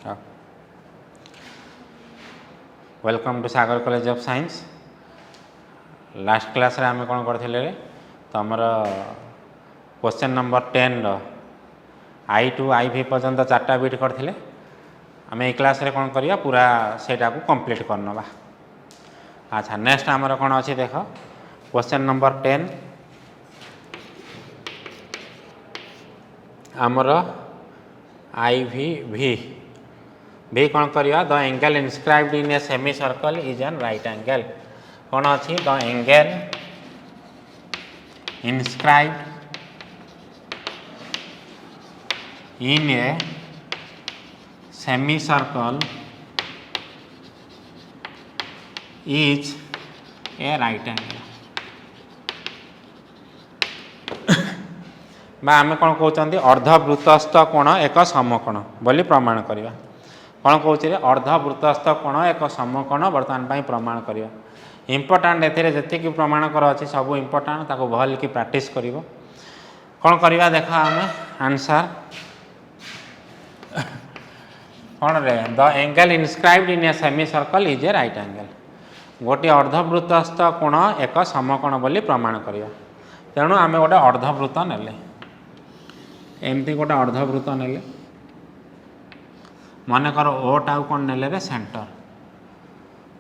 हाँ welcome to Sagar college of science. Last class रे आम कौन करथिले तो आमर question number 10 I to I B पर्यंत 4टा बिट करथिले। आम ए क्लास रे कौन करिया पूरा सेटा को कंप्लीट करनबा। अच्छा नेक्स्ट आमर कौन अच्छी देख क्वेश्चन नंबर 10 आमर आई भी भी कौन करिया the angle inscribed in a semicircle is an right angle. कौन अच्छी the angle inscribed in a semicircle is a right angle. बा आम कौन कहते अर्धवृत्तस्थ कोण एक समकोण बोली प्रमाण करवा। कौन कौचे अर्धवृत्तस्थ कोण एक समकोण बर्तमान पर प्रमाण करवा। इम्पोर्टाट एति प्रमाण कर अच्छी सब इम्पोर्टाट ताको भल कि प्रैक्टिस कर कौन करवा देख आम आंसर कौन रे the angle inscribed in a semicircle is a right angle. गोटे अर्धवृत्तस्थ कोण एक समकोण बोली प्रमाण करवा। तेणु आम गोटे अर्धवृत्त नेले एमती गोटे अर्धवृत्त नेले मनकर ओटा कौन नेले रे सेंटर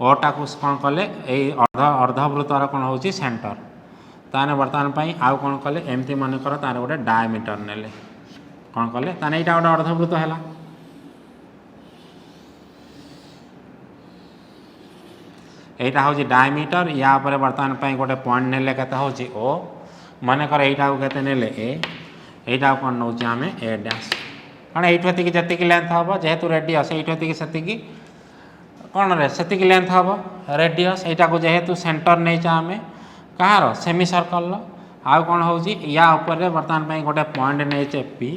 ओटा को कौन कले अर्धवृत्तर कौन हो सेंटर ताने बर्तमान पर आउ कौन कले एमती मनकर तार गोटे डायमीटर नेले कौन कले ताने यहाँ गोटे अर्धवृत्त है। यहाँ हूँ डायमीटर या बर्तमान पर गोटे पॉइंट नेले के ओ मनकर यहाँ को नेले ए यहाँ कौन नौ आम ए डैश कौन ये जी लेंथ हम जेहेतु रेडियस ये से कौन रे से लेंथ हम रेडियस यहाँ को जेहेतु सेंटर नहीं आम कहाँ सेमी सर्कल आउ कौन हो या ऊपर बर्तमान पर गोटे पॉइंट नहीं पी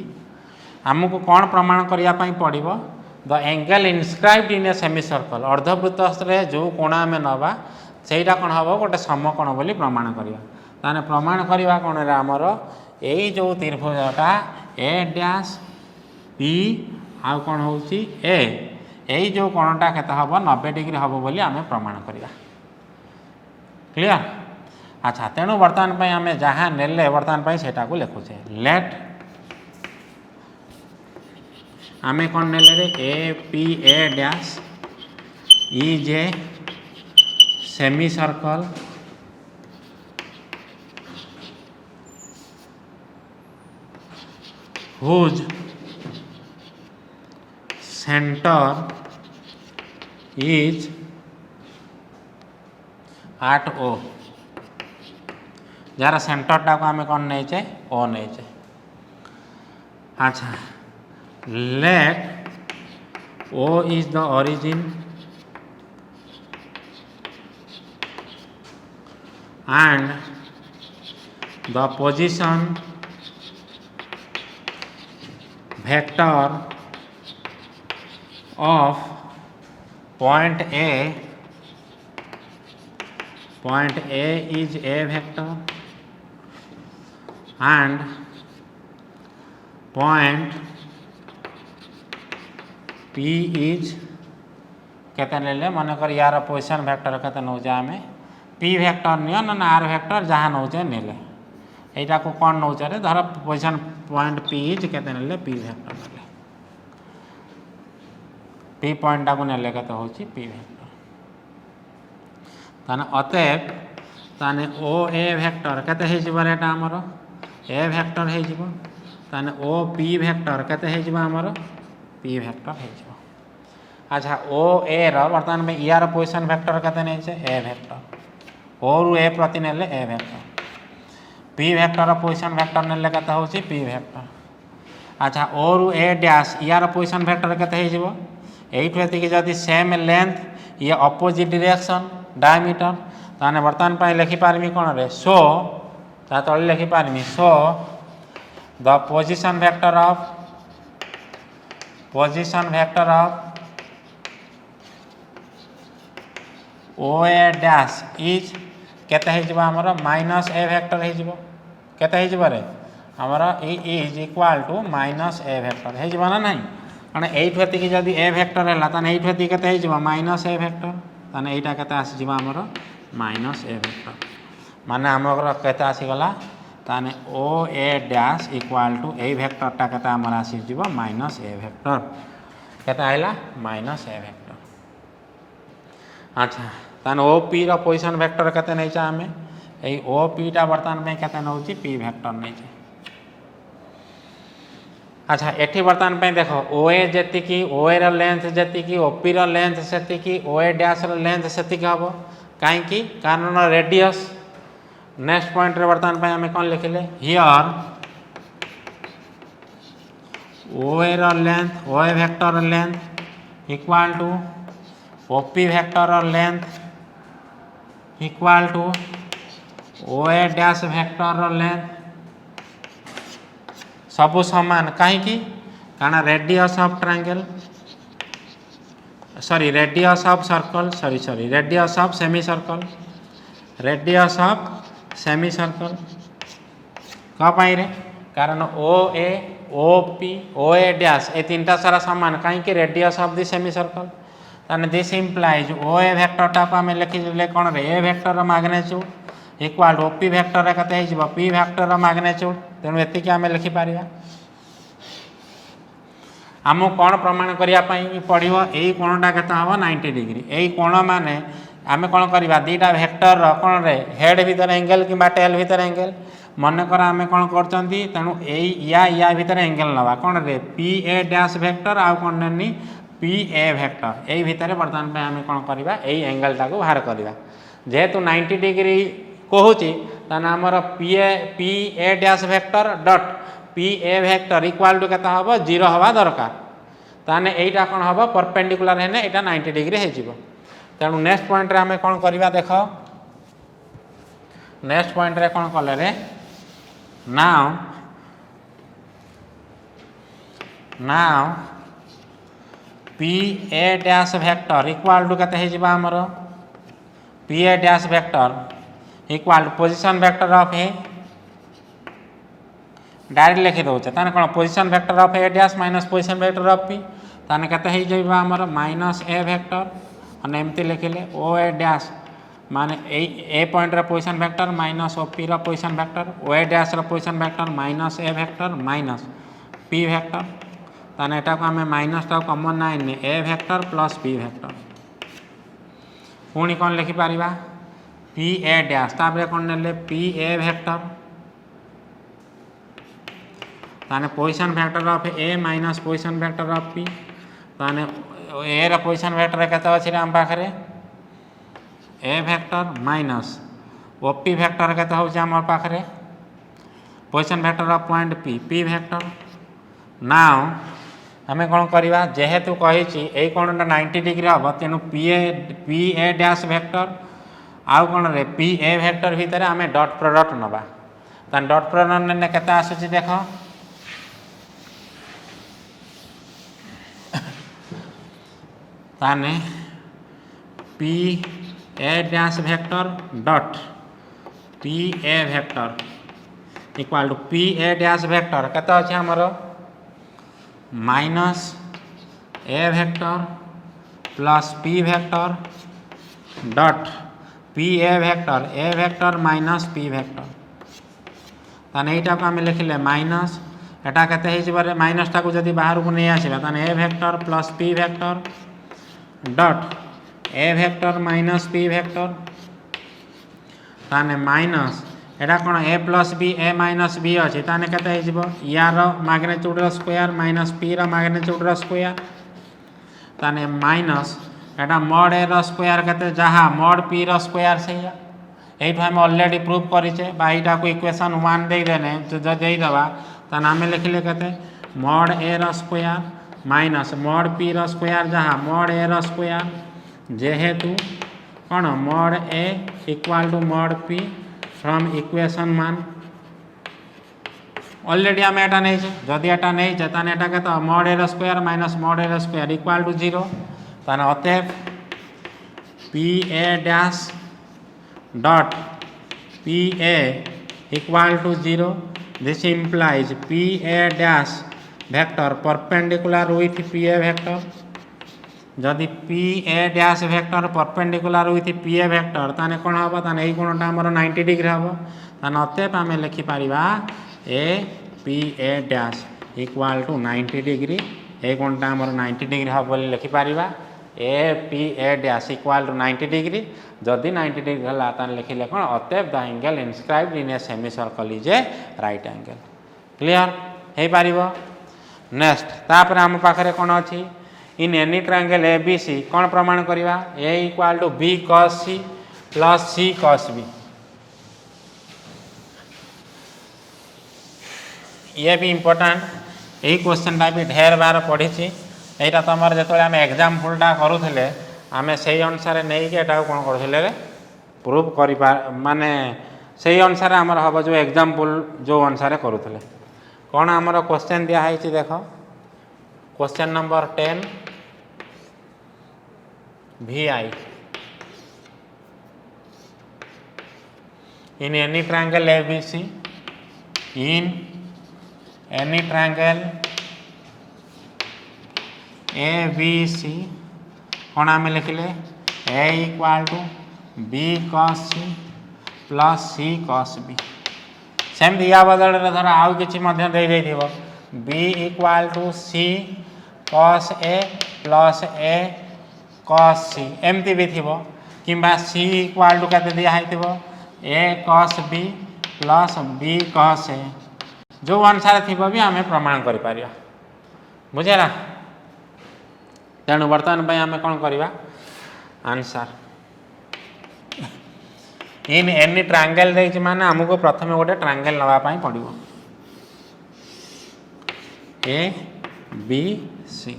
आमको कौन प्रमाण करने पड़ो the angle inscribed in a semicircle अर्धवृत्त जो कोण आम नवा सेटा कौन हम गोटे समकोण बोली प्रमाण करवा। ताने प्रमाण करवा कौन आमर यही जो त्रिभुजटा ए डैश पी आउ कौन हो ए यही जो कोणटा केते हम 90 डिग्री हम बोली आम प्रमाण करवा। क्लियर। अच्छा तेणु बर्तमान पर आम जहाँ नेले बर्तमान पर सेटा को लिखुचे लेट आम कौन नेले रे A P A dash is a semicircle whose center is at O। जार सेंटरटा को आम कौन नहीं ओ नहीं। अच्छा let O is the origin and the position vector of point A is a vector and point P is केते ले मनकर यार पोजिशन वेक्टर केते नौ आम P वेक्टर नियो ना R वेक्टर जहाँ नौचे नेले यहाँ को कौन नौचे रे धर पोजिशन पॉइंट P इज केते नेले P वेक्टर नेले P पॉइंटा को नेले केते होची P वेक्टर ताने अतएव ताने O A वेक्टर केते हे जिवो रेटा हमर A वेक्टर हे जिवो ताने O P वेक्टर केते हे जिवो हमर P वेक्टर हे जिवो। अच्छा O A रो बर्तमान में यार पोजिशन वेक्टर केते नै छै A वेक्टर O रु A प्रति नेले A vector P vector position vector नेले केते होची P वेक्टर। अच्छा O रु A डैश यार पोजिशन वेक्टर केते हे जिवो एठी जदि सेम लेंथ ये अपोजिट डायरेक्शन डायमीटर ताने बर्तमान पर लिखि पारमी कौन रे सो ता तले लिखि पारमी so the position vector of O A dash is केते हे जिवो हमर माइनस A वेक्टर हे जिवो केते हे जिवो रे हमर is equal to minus A vector हे जिवो ना नहीं कारण ये जदि ए भेक्टर है ताने ये केते माइनस ए भेक्टर ताने एटा केते आसी आमर माइनस ए भेक्टर माने आमर केते आसीगला ताने O A dash equal to ए भेक्टरटा केते आमर आसी माइनस ए भेक्टर केते आइला माइनस ए भेक्टर। अच्छा ताने ओ पी रो पोजीशन वेक्टर केते नै छ हमें ए ओ पी टा वर्तमान में केते नउची पी वेक्टर नै छ। अच्छा एठी वर्तमान पे देखो ओ ए जति की ओ ए रो लेंथ जति की ओ पी रो लेंथ सेति की ओ ए डैश रो लेंथ सेति की हबो काहे की कारण रेडियस नेक्स्ट पॉइंट रे वर्तमान पे हमें कोन लिखले हियर ओ ए रो लेंथ ओ ए वेक्टर रो length equal to O P vector रो length equal to O A dash vector रो लेंथ सबू समान कहीं कारण radius of triangle sorry radius of circle sorry radius of semicircle radius of semicircle कहीं रे कारण ओ ए O P O A dash ए तीनटा सारा समान कहीं radius of the semicircle ताने दिस इम्प्लाइज ओ ए वेक्टरटा को आम लिखिले कौन रे A vector magnitude equal to P vector केते हो पी वेक्टर मैग्नीट्यूड तेणु एतिकी आम लिखिपर आमको कौन प्रमाण करने पड़ो यही कोणटा के हम 90 डिग्री यही कोण माने आम कौन करवा दीटा वेक्टर कौन रे हेड भीतर एंगल कि टेल भीतर एंगल मनकर आम कौन कर तेणु या भीतर एंगल नवा कौन रे पी ए डैश वेक्टर आउ कौन नेनी पी ए वेक्टर यही भितर बर्तमान पे आम कौन करवा यही एंगलटा को बाहर करवा जेहेतु 90 डिग्री कहूँ आमर P A dash vector dot P A vector equal to केता हबो 0 हवा दरकार ताने एटा कौन हम परपेंडिकुलर है यहाँ 90 डिग्री हो तेणु नेक्स्ट पॉइंट रे आम कौन करवा देख नेक्स्ट पॉइंट रे कौन कले रे now P A dash vector equal to केते हो आमर P A dash vector equal to position vector of A direct लिखि दौचे ताने कौन position vector of A dash minus position vector of P ताने केते हो जाइबा हमर माइनस ए वेक्टर और एमती लिखिले ओ ए डैश माने ए पॉइंट रे position vector minus O P रो position vector O A dash रो position vector minus A vector minus P vector ताने एटा को हमें माइनस टा common nine A vector plus P vector पुणी कौन लिखि पारिबा पी ए डैश तापर कौन नेले पी ए वेक्टर ताने position vector of A minus position vector of P ताने ए रा पोजिशन वेक्टर केते अछि रे हम पाखरे A vector minus O P vector केते होछि हमर पाखरे position vector of point P P vector now हमें कौन करवा जेहेतु कही ए कोणटा 90 डिग्री हम तेणु पी ए डैश वेक्टर आउ कौन रे पी ए वेक्टर भितर आम डट प्रोडक्ट नवा ताने डट प्रोडक्ट ने केते आसुची देख ताने P A dash vector dot P A vector equal to P A dash vector केते अछि हमर minus A vector plus P vector dot P A vector minus P vector ताने एटा को आम लिखिले माइनस एटा केते हो माइनस टाक जब बाहर को नहीं आसवा ताने A vector plus P vector dot A vector minus P vector ताने माइनस एटा कौन ए प्लस बी ए माइनस बी अच्छे ताने केते हो यार मैग्नीट्यूड स्क्वायर माइनस पी रो मैग्नीट्यूड स्क्वायर ताने माइनस एटा मॉड ए रो स्क्वायर केते जहाँ मॉड पी रो स्क्वायर से एठो हम ऑलरेडी प्रूव करिचे बाईटा को इक्वेशन 1 दे देने जो दे दवा ताने आम लिखिले केते मॉड ए रो स्क्वायर माइनस मॉड पी रो स्क्वायर जहाँ मॉड ए रो स्क्वायर जेहेतु कौन mod A equal to mod P from equation 1 already आम एटा नहीं जदि एटा नहीं ताने एटा केते मॉड ए रो स्क्वायर माइनस मॉड ए रो स्क्वायर इक्वल टू 0 ताने अतएव P A dash dot P A equal to 0 this implies P A dash vector perpendicular with P A vector जदि P A dash vector perpendicular with P A vector ताने कौन हम ताने यही कोणटा आमर 90 डिग्री हम ताने अतएव आम लिखिपर A P A dash equal to 90 degree यही कोणटा आमर 90 डिग्री हम बोली लिखिपर A P A dash equal to 90 degree जदि 90 डिग्री है ताने लिखिले कौन अतएव the angle inscribed in a semicircle is a right angle clear हो पार नेक्स्ट तापर आम पाखे कौन अच्छी in any triangle A B C कौन प्रमाण करवा A equal to B cos C plus C cos B ये भी इम्पोर्टाट यही क्वेश्चनटा भी ढेर बार पढ़ी यहाँ तुम जो आम एग्जाम्पलटा करूले आम से अनुसार नहीं कि कौन करूँ प्रूफ कर माने से अनुसार आमर हम जो एग्जाम्पल जो अनुसार करूले कौन आमर क्वेश्चन दिखाई देख question number 10 VI in any triangle ABC in any triangle ABC कौन आम लिखिले A equal to B cos C plus C cos B सेमती या बदल धर आउ कि B equal to C cos A plus A cos C एमती भी थी कि C इक्वाल टू के दिखाई A cos B plus B cos A जो अनुसार थी भी आम प्रमाण कर बुझेगा तेणु बर्तमान आम कौन करवा आंसर इन एनी ट्रायंगल देखिए माने आमको प्रथम गोटे ट्रायंगल नापी पड़ो ए बी सी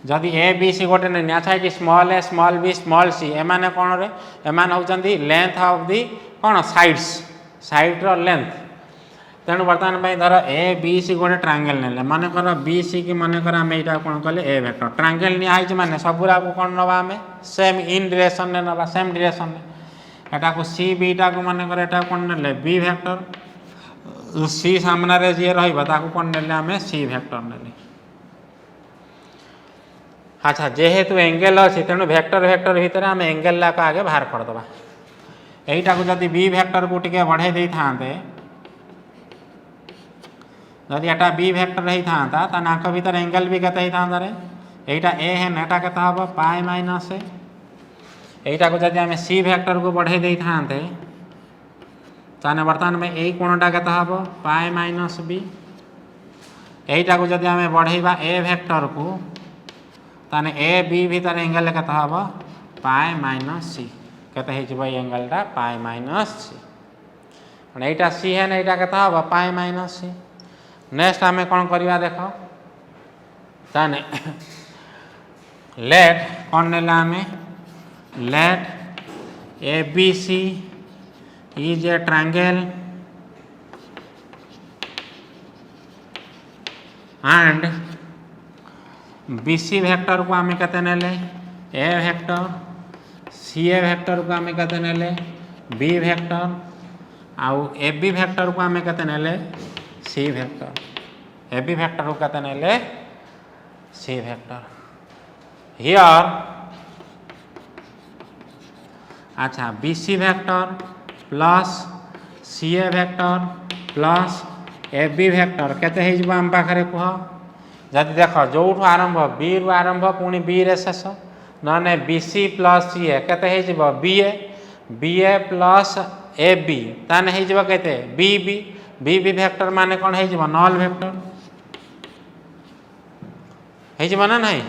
जदि ए बी सी गोटे नहीं अच्छा ये स्मॉल ए स्मॉल बी स्मॉल सी एमाने कौन रे एमान होचंदी लेंथ ऑफ दी कौन साइड्स साइड्र लेंथ तेणु बर्तमान धर ए बी सी गोटे ट्रायंगल ने मानकर बी सी की मानकर आम यहाँ कौन कले ए वेक्टर ट्रायंगल निहाई माने सबूरा को कौन नवा आम सेम इन डायरेक्शन ने नवा सेम डायरेक्शन में एटा को सी बीटा को मानकर एटा कौन ने बी वेक्टर सी सामने जी रहा कौन ने आम सी वेक्टर ने अच्छा जेहेतु एंगल अच्छी तेणु वेक्टर वेक्टर भितर आम एंगल लाक आगे बाहर करदे यहीटा को जदि बी वेक्टर को टिके बढ़े दे था जदि एटा बी वेक्टर होता ताक भीतर एंगल भी केते होता रे यहीटा ए है एटा केते हम पाए माइनस ए यहीटा को जदि आम सी वेक्टर को बढ़े दे था बर्तमान में यही कोणटा केते हम पाए माइनस बी यहीटा को जदि आम बढ़ेबा ए वेक्टर को ताने ए बी भीतर एंगल केते हम पाए माइनस सी केते एंगलटा पाए माइनस सी यहीटा सी है ना यहाँ केते हम पाए माइनस सी नेक्स्ट आम कौन करवा देख ताने लेट कौन ने आम let A B C is a triangle and B C vector को आम केते नेले ए वेक्टर सी ए वेक्टर को आम केते नेले बी वेक्टर आउ ए बी वेक्टर को आम केते नेले C vector A B vector को केते नेले सी वेक्टर हियर अच्छा B C vector plus C A vector plus A B vector केते हो आम पाखे कह जदि देख जो आरंभ बी रु आरंभ पुणी बी रे शेष ना B C plus C A केते हो B A plus A B ताने हो केते B B B B vector माने कौन हो नल वेक्टर हो ना नहीं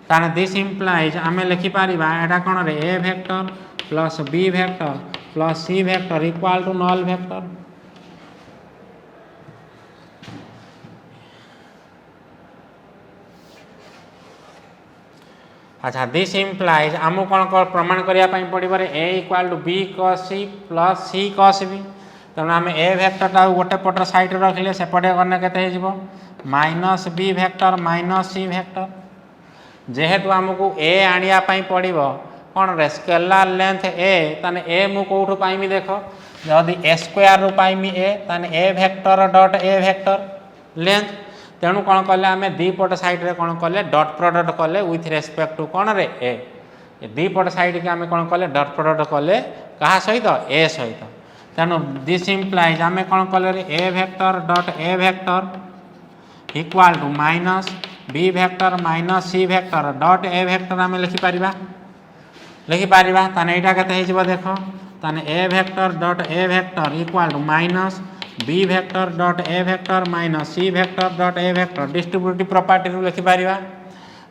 ताने दिस इम्प्लाइज आम लिखिपर एटा कौन रे A vector plus B vector plus C vector equal to null vector अच्छा दिस इम्प्लाइज आमको कौन प्रमाण करने पड़े A equal to B cos C plus C cos B तेणु आम ए वेक्टरटा गोटे पटर साइड रखिले सेपटे गने केते हो minus B vector minus C vector जेहेतु आमको ए आनिया पड़ो कौन रे स्केलार लेंथ ए ताने ए मु कौटू पाइमी देख जदि ए स्क्वायर रु पाइमी ए ताने A vector dot A vector length तेणु कौन कले आम दीपट साइड्रे कौन कले डट प्रडक्ट कले विथ रेस्पेक्ट टू कौन रे ए दीपट साइड के आम कौन कले डट प्रडक्ट कले क्या सहित ए सहित तेणु दिस इम्प्लाइज आम कौन कले A vector dot A vector equal to minus B vector minus C vector dot A vector आम लिखिपर ताने यहाँ के देख ताने A vector dot A vector equal to minus B vector dot A vector minus C vector dot A vector distributive property रू लिखिपर।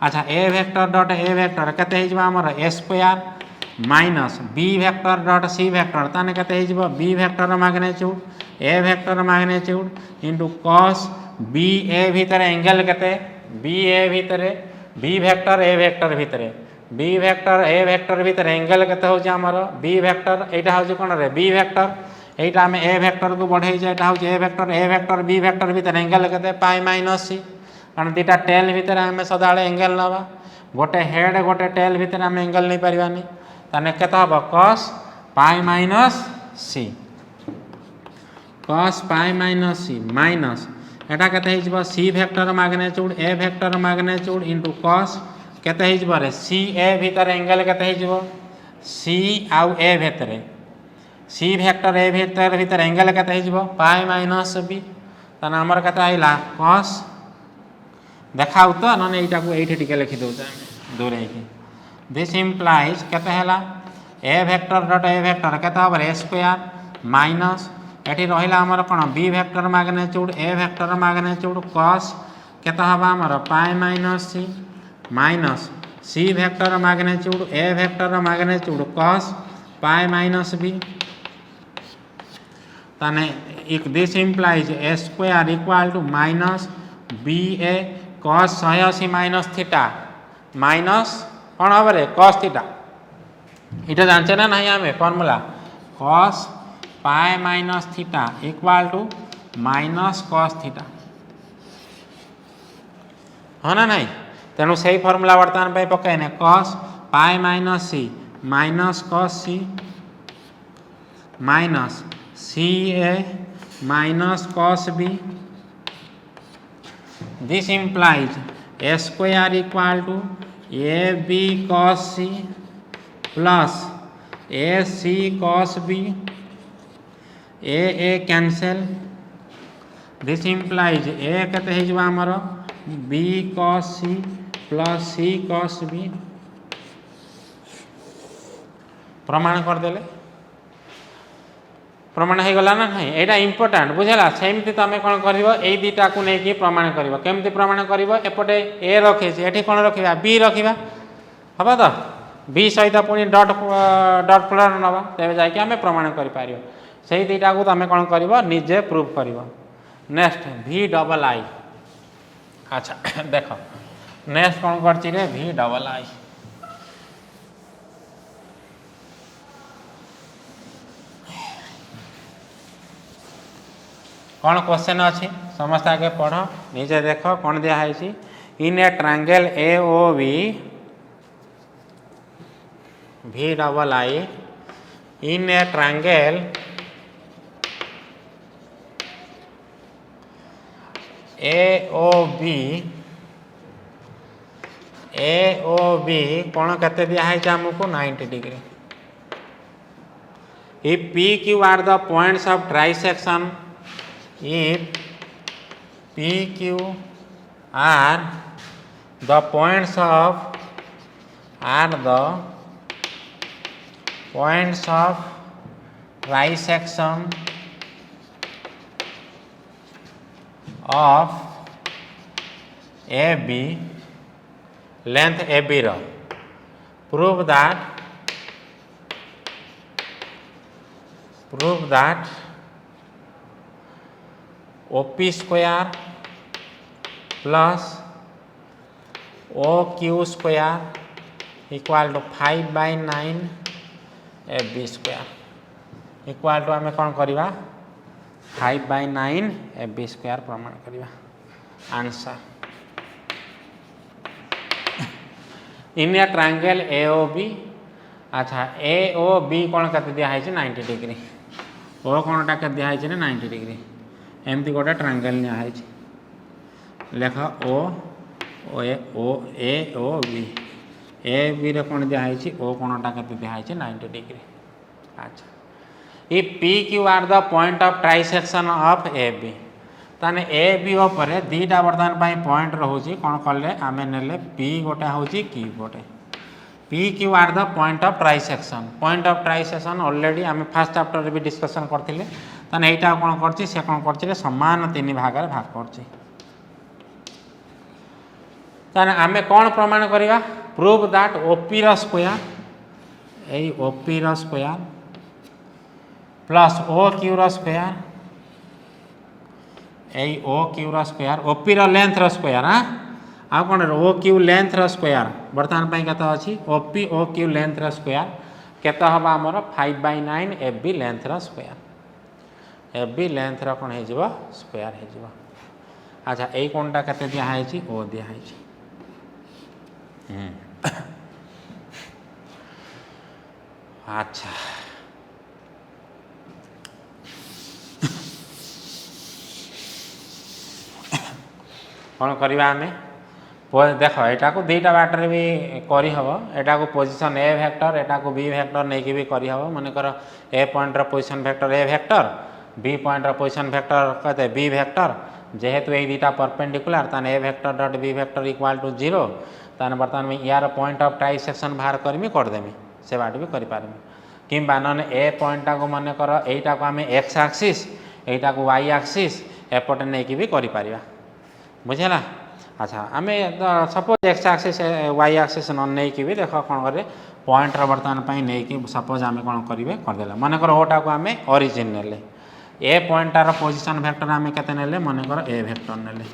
अच्छा ए वेक्टर डट ए वेक्टर केते आमर A square minus B vector dot C vector ताने केते B vector magnitude A vector magnitude into cos B A भितर angle केते B A भितर B vector B vector A vector भितर angle केते होची आमर बी वेक्टर एटा होची कोन रे बी वेक्टर एटा आम ए वेक्टर को बढ़े एटा होची ए वेक्टर बी वेक्टर भितर एंगल केते पाई माइनस सी कारण दुटा टेल भितर आम सदा एंगल नवा गोटे हेड गोटे टेल भितर आम एंगल नहीं पारानी ताने केते हम cos pi minus C cos pi minus C minus एटा केते C vector magnitude A vector magnitude into cos केते रे सी ए भितर एंगल केते सी आउ ए भितर सी वेक्टर ए भितर एंगल केते पाई माइनस बी ताने आमर केते आइला कॉस देखाऊ तो ना यहाँ को ये टे लिखिदे दूरे दिस इम्प्लाइज केते ए वेक्टर डट ए वेक्टर केते हम ए स्क्वायर माइनस एटी रहा आमर कौन B vector magnitude A vector magnitude cos केते हम आमर pi minus C minus C vector magnitude A vector magnitude cos pi minus B ताने this implies A square equal to minus B A cos 180 minus theta minus कौन हम रे cos theta इटा जानचे ना नहीं आम formula cos pi minus theta equal to minus cos theta हाँ ना नहीं तेणु से फॉर्मूला बर्तमान पकईने cos pi minus C minus cos C minus C A minus cos B this implies A square equal to A B cos C plus A C cos B A cancel this implies A केते आमर B cos C plus C cos B प्रमाण करदे प्रमाण हो गला ना नहीं यहाँ इंपोर्टाट बुझेगा सेमती तुम कौन कर दीटा को लेकिन प्रमाण कर केमती प्रमाण कर एपटे ए रखी ये कौन रखा बी रखा हम तो बी सहित पुणी डट डट प्लस नवा तेज जामें प्रमाण कर से दीटा को तुम कौन कर निजे प्रूफ कर नेक्स्ट भी डबल आई अच्छा देख नेक्स्ट कौन कर भी डबल आई कौन क्वेश्चन अच्छी समस्त आगे पढ़ निजे देख कौन दिखाई इन a triangle A O B double I in a triangle A O B कौन केते दिखाई आमको 90 degree if P Q R the points of trisection if P Q are the points of trisection of AB length AB ro prove that OP square plus OQ square equal to 5/9 AB square equal to आम कौन करवा 5/9 AB square प्रमाण करवा answer in a triangle AOB अच्छा AOB कौन के दिखाई 90 degree ओ कौन टा दिखाई 90 डिग्री एमती गोटे ट्रायंगल निहाई लेख ओ ओ ए ओ बी ए बी रे कौन दिखाई ओ कोणटा के दिखाई 90 डिग्री। अच्छा if P Q R the point of trisection of A B ताने ए बी उपरे दीटा बर्तमान पॉइंट रोचे कौन कले आम ने पी गोटे हूँ क्यू गोटे P Q R the point of trisection already आम फास्ट चैप्टर भी डिस्कसन करते ताने यहाँ कौन कर कौन कर समान 3 भाग में भाग कर आम कौन प्रमाण करवा प्रूव दैट ओपी रो स्क्वायर यही ओपी रो स्क्वायर प्लस ओ क्यू रो स्क्वायर यही ओ क्यू रो स्क्वायर ओपी रो लेंथ रो स्क्वायर हाँ आ कौन ओ क्यू लेंथ रो स्क्वायर बर्तमान केते अच्छी ओपी ओ क्यू लेंथ रो स्क्वायर केते हम आमर 5/9 एफ बी लेंथ रो स्क्वायर एफ बी लेंथ रो कौन हो स्क्वायर हो। अच्छा यही कौनटा केते दिखाई ओ दिखाई अच्छा कौन करवा आम देख यहाँ को दुईटा बाटर भी करहब यहाँ को पोजिशन ए वेक्टर यहाँ को बी वेक्टर नहीं भी करहब मनकर A point position vector A vector B point position vector कहते बी वेक्टर जेहेतु ये दुईटा परपेंडिकुलर ताने A vector dot B vector equal to 0 ताने बर्तमान में यार पॉइंट ऑफ ट्राइसेक्शन बाहर करमी करदेमी से बाट भी करें कि न ए पॉइंटा को मन कर यहीटा को आम एक्स एक्सिस यहीटा को वाई एक्सिस एपटे नहीं भी करें बुझेगा। अच्छा आम suppose x axis y axis न नहीं भी देख कौन करे पॉइंट बर्तमान नहीं सपोज आम कौन करेंगे करदे मनकर ओटा को आम ओरिजिन ने ए पॉइंटार पोजिशन वेक्टर आम के मनकर ए वेक्टर ने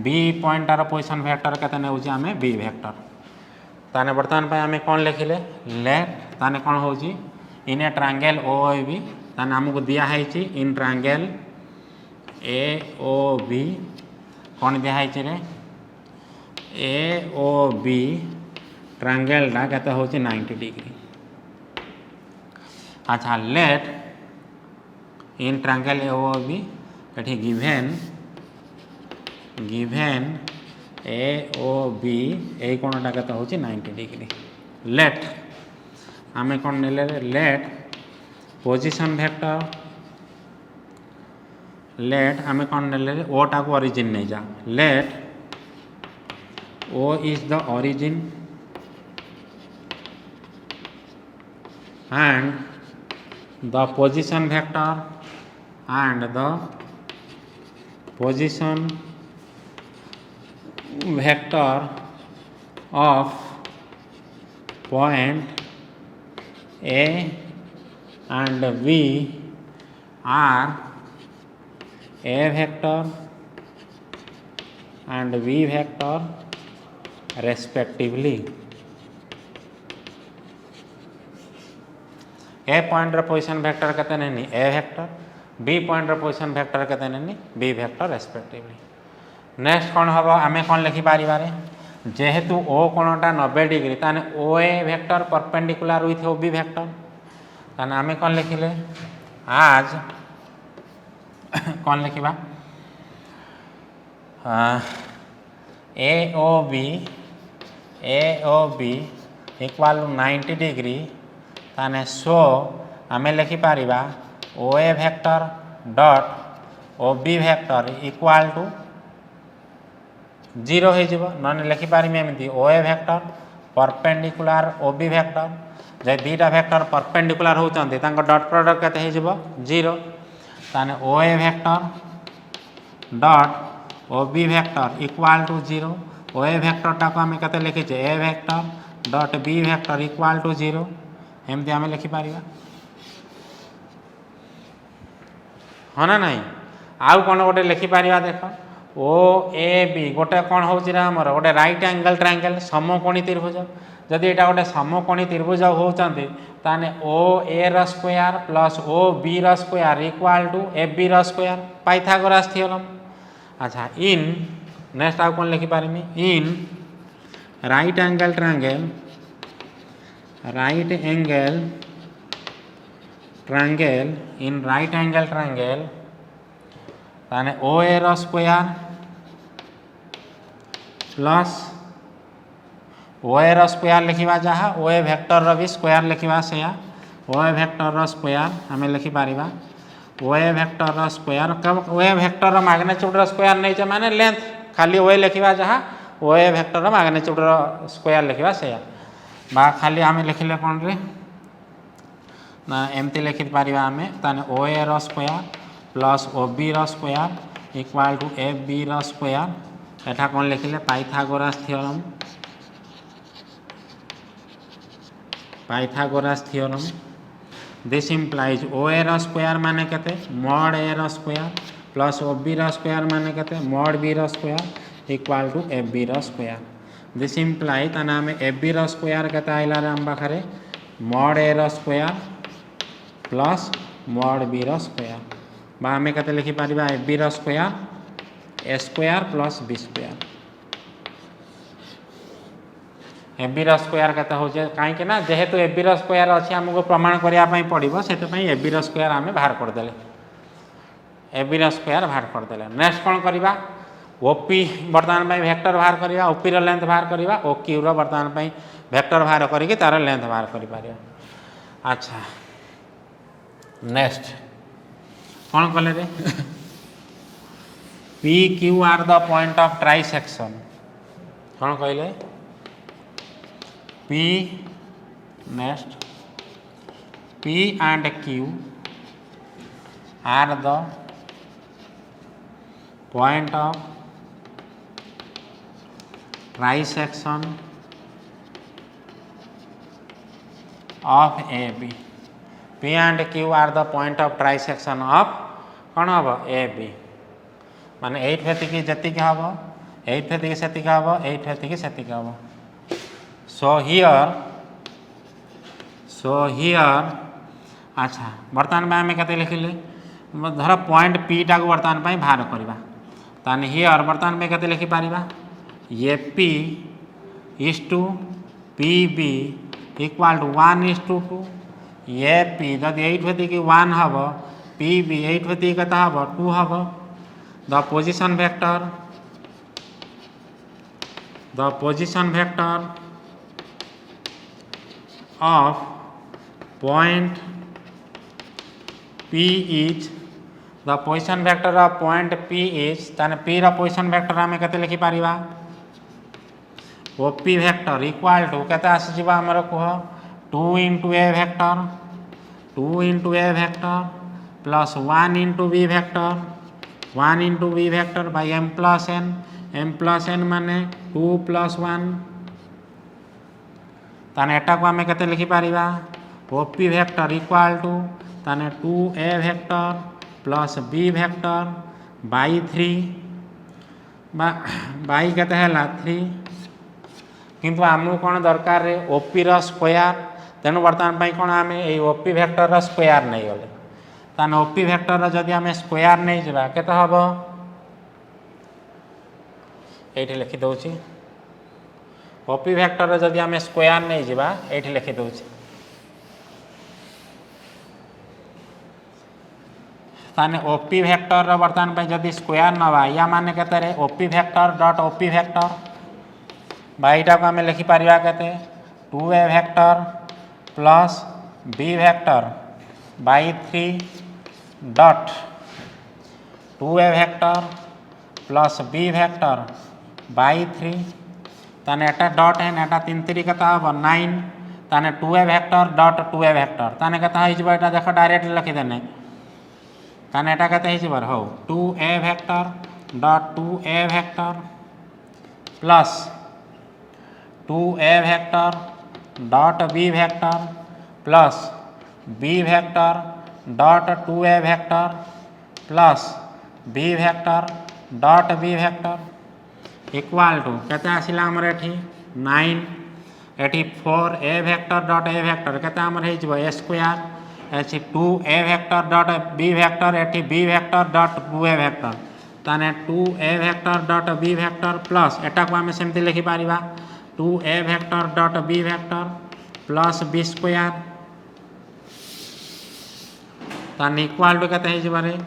बी पॉइंटार पोजिशन वेक्टर के आम बी वेक्टर ताने बर्तमान आम कौन लिखिले लेट ताने कौन हो इन ए ट्रायंगल ओ बी ताने आमको दिखाई इन ट्रायंगल ए ओ बी कौन दिखाई रे ए ओ बी ट्रायंगलटा केते हो 90 डिग्री। अच्छा let in triangle A O B ये गिवेन ए ओ बी यही कोणटा केते हो 90 डिग्री। लेट आम कौन ने लेट पोजिशन वेक्टर लेट आम कौन ने ओटा को ओरिजिन नहीं जा let O is the origin and the position vector and the position vector of point A and B are A vector and B vector respectively। A point position vector केते नहीं A vector B point position vector केते नहीं B vector respectively. Next कौन हम आम कौन लिखिपारे जेहेतु ओ कोणटा 90 degree ताने O A vector perpendicular with O B vector ताने आम कौन लिखिले आज कौन लिखा A O B equal 90 degree ताने सो आम लिखिपार O A vector dot O B vector equal to 0 हो न लिखिपारि एमती O A vector perpendicular O B vector जे दुईटा वेक्टर परपेंडिकुलर होती डॉट प्रोडक्ट केते हो 0 ताने O A vector dot O B vector equal to 0 O A वेक्टरटा को आम के लिखीचे A vector dot B vector equal to 0 एमती आम लिखिपार हाँ ना नहीं आउ कौन गोटे लिखिपार देख ओ ए बी गोटे कौन होमर गोटे राइट एंगल ट्रायंगल समकोणी त्रिभुज जदि यहाँ गोटे समकोणी त्रिभुज होती ताने ओ ए रो स्क्वायर प्लस ओ बी रो square equal to A B रो स्क्वायर पाइथागोरस थ्योरम। अच्छा इन नेक्स्ट आउ कौन लिखिपारि in right angle triangle in right angle triangle ताने ओ ए रो स्क्वायर प्लस ओ एर स्क्वायर लिखा जहाँ ओ ए भेक्टर भी स्क्वायर लिखा से ओ ए भेक्टर स्क्वायर आम लिखिपर O A vector square O A vector magnitude square नहीं माने लेंथ खाली ओ ए लिखा जहाँ O A vector magnitude square लिखा से बा खाली आम लिखिले कौन रे ना एमती लिखिपर आम ताने O A square plus O B square equal to A B square एटा कौन लिखिले Pythagoras theorem this implies O एर स्क्वायर माने केते मॉड एर square plus O B square माने केते mod B square equal to A B square this implies ताने आम ए बी स्क्वायर केते आइला रे आम पाखरे मॉड एर square plus mod B square बा आम केते लिखिपर A B square A square plus B square A B square केते हो कहीं ना जेहेतु ए बी स्क्वायर अच्छी आमको प्रमाण करने पड़ो से ए बी स्क्वायर आम बाहर करदे ए बी स्क्वायर बाहर करदे नेक्स्ट कौन करवा ओपी बर्तमान भेक्टर बाहर करवा ओपी लेंथ बाहर करवा ओ क्यू बर्तमान भेक्टर बाहर करके तार लेंथ बाहर कर अच्छा नेक्स्ट कौन कले रे P Q R the point of trisection कौन कहले P next P and Q are the point of trisection of AB. P and Q are the point of trisection of कौन हम AB माने 8 फेतिकी जतिक हम 8 फेतिकी सेतिक हम 8 फेतिकी सेतिक हम so here अच्छा बर्तमान में आम के लिखिले धर पॉइंट पी टा को बर्तमान बाहर करवा ताने हियर बर्तमान में के लिखिपर A P is to P B equal to 1:2 A P जब 8 फेतिकी 1 हम पी बी 8 फेतिकी के हम 2 हम the position vector of point P is the position vector of point P is ताने P रा position vector आमे केते लिखि परिबा OP vector equal to केते आसी जिबा हमर कह 2 into A vector plus 1 into B vector by m plus n माने 2 plus 1 ताने एटा को आम के लिखिपर ओपी भेक्टर इक्वाल टू ताने 2a vector plus b vector by 3 by के 3 किंतु आमको कौन दरकार रे ओपी रा स्क्वायर तेणु बर्तमान कौन आम ये ओपी भेक्टर रा स्क्वायर नहीं गले ताने ओपी भेक्टर जदि आम स्क्वायर नहीं जावा केते हम ये लिखिदे ओपी भेक्टर जदि आम स्क्वायर नहीं जावा ये लिखिदे ताने ओपी भेक्टर बर्तमान जदि स्क्वायर नवा या माने केते रे OP vector dot OP vector बाईटा को आम लिखिपर के 2a vector plus b vector by 3 dot 2a vector plus b vector by 3 ताने एटा डॉट है एटा 3 3 केता हम 9 ताने 2a vector dot 2a vector ताने केता हो एटा देख डायरेक्ट लिखिदेने ताने एटा केते हो 2a vector dot 2a vector plus 2a vector dot b vector plus b vector dot 2a vector plus b vector dot b vector equal to केते आसिला हमर एठी 9 एठी 4a vector dot a vector केते हमर हे जबो a स्क्वायर एठी 2a vector dot b vector एठी b vector dot 2a vector ताने 2a vector dot b vector plus एटा को हम सेमति लिखि पारिबा 2a vector dot b vector plus b square ताने इक्वल टू केते हे जबारे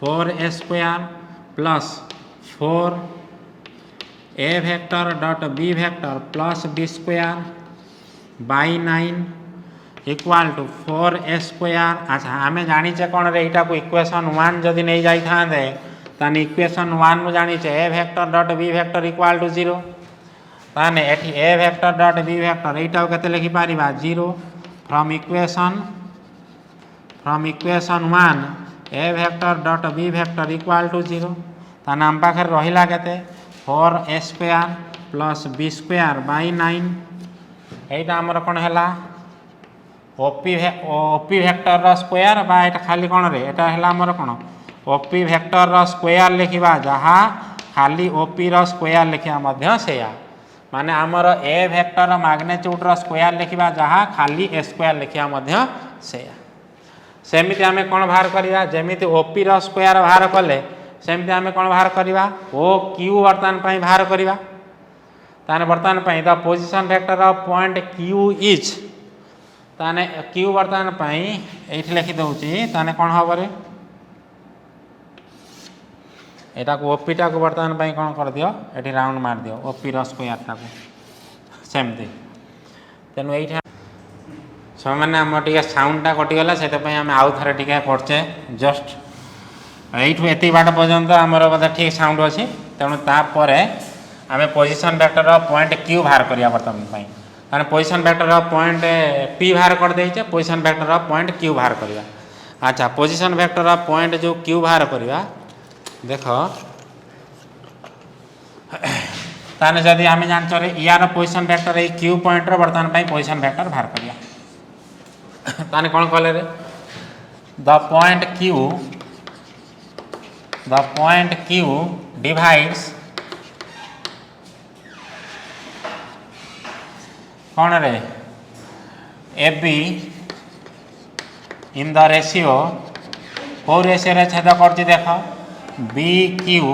4a square plus 4 A vector dot B vector plus B square by 9 equal to 4a square. अच्छा आम जानीचे कौन रे यहाँ को इक्वेशन 1 जदि नहीं जाई थांदे ताने इक्वेशन 1 नु जानीचे A vector dot B vector equal to 0 ताने एठी A vector dot B vector एटा केते लिखि पारिबा 0 from equation 1 A vector dot B vector equal to 0 ताने हम पाखे रहिला केते 4a square plus B square by 9 एटा हमर कोन हैला ओपी वेक्टर रो स्क्वायर बा एटा खाली कोन रे एटा हैला हमर कोन ओपी वेक्टर रो स्क्वायर लिखिबा जहा खाली ओपी रो स्क्वायर लिखिया मध्य सेया माने हमर ए वेक्टर मैग्नीट्यूड रो स्क्वायर लिखिबा जहा खाली ए स्क्वायर लिखिया मध्य सेया सेमिति आमे कोन बाहर करिया जेमिति ओपी रो स्क्वायर बाहर कले सेमिति आमे कोन बाहर करिवा ओ क्यू वर्तमान पई बाहर करिवा ताने वर्तमान पई the position vector of point Q is ताने क्यू वर्तमान पई एठी लिखि दउची ताने कोन हबो रे एटा को ओपी टा को वर्तमान पई कोन कर दियो एठी राउंड मार दियो ओपी रो स्क्वायर टा को सेमति तेनु एठी सामान्य हम टिके साउंड टा कटि गला सेते पई हम आउ थरे टिके करचे जस्ट एठु एति बाट पर्यंत हमर बदा ठीक साउंड अछि तेनु ता परे आमे position vector of point Q बाहर करिया वर्तमान पई माने position vector of point P बाहर कर देइचे position vector of point Q बाहर करिया। अच्छा पोजीशन वेक्टर ऑफ पॉइंट जो क्यू बाहर करिया देखो ताने जदि आमे जान चरे यार position vector A Q point रो वर्तमान पई पोजीशन वेक्टर बाहर करिया ताने कोन कहले रे द पॉइंट क्यू डिवाइड्स कौन रे A B in the ratio कौ रेशियो रे छेद करछि देख B Q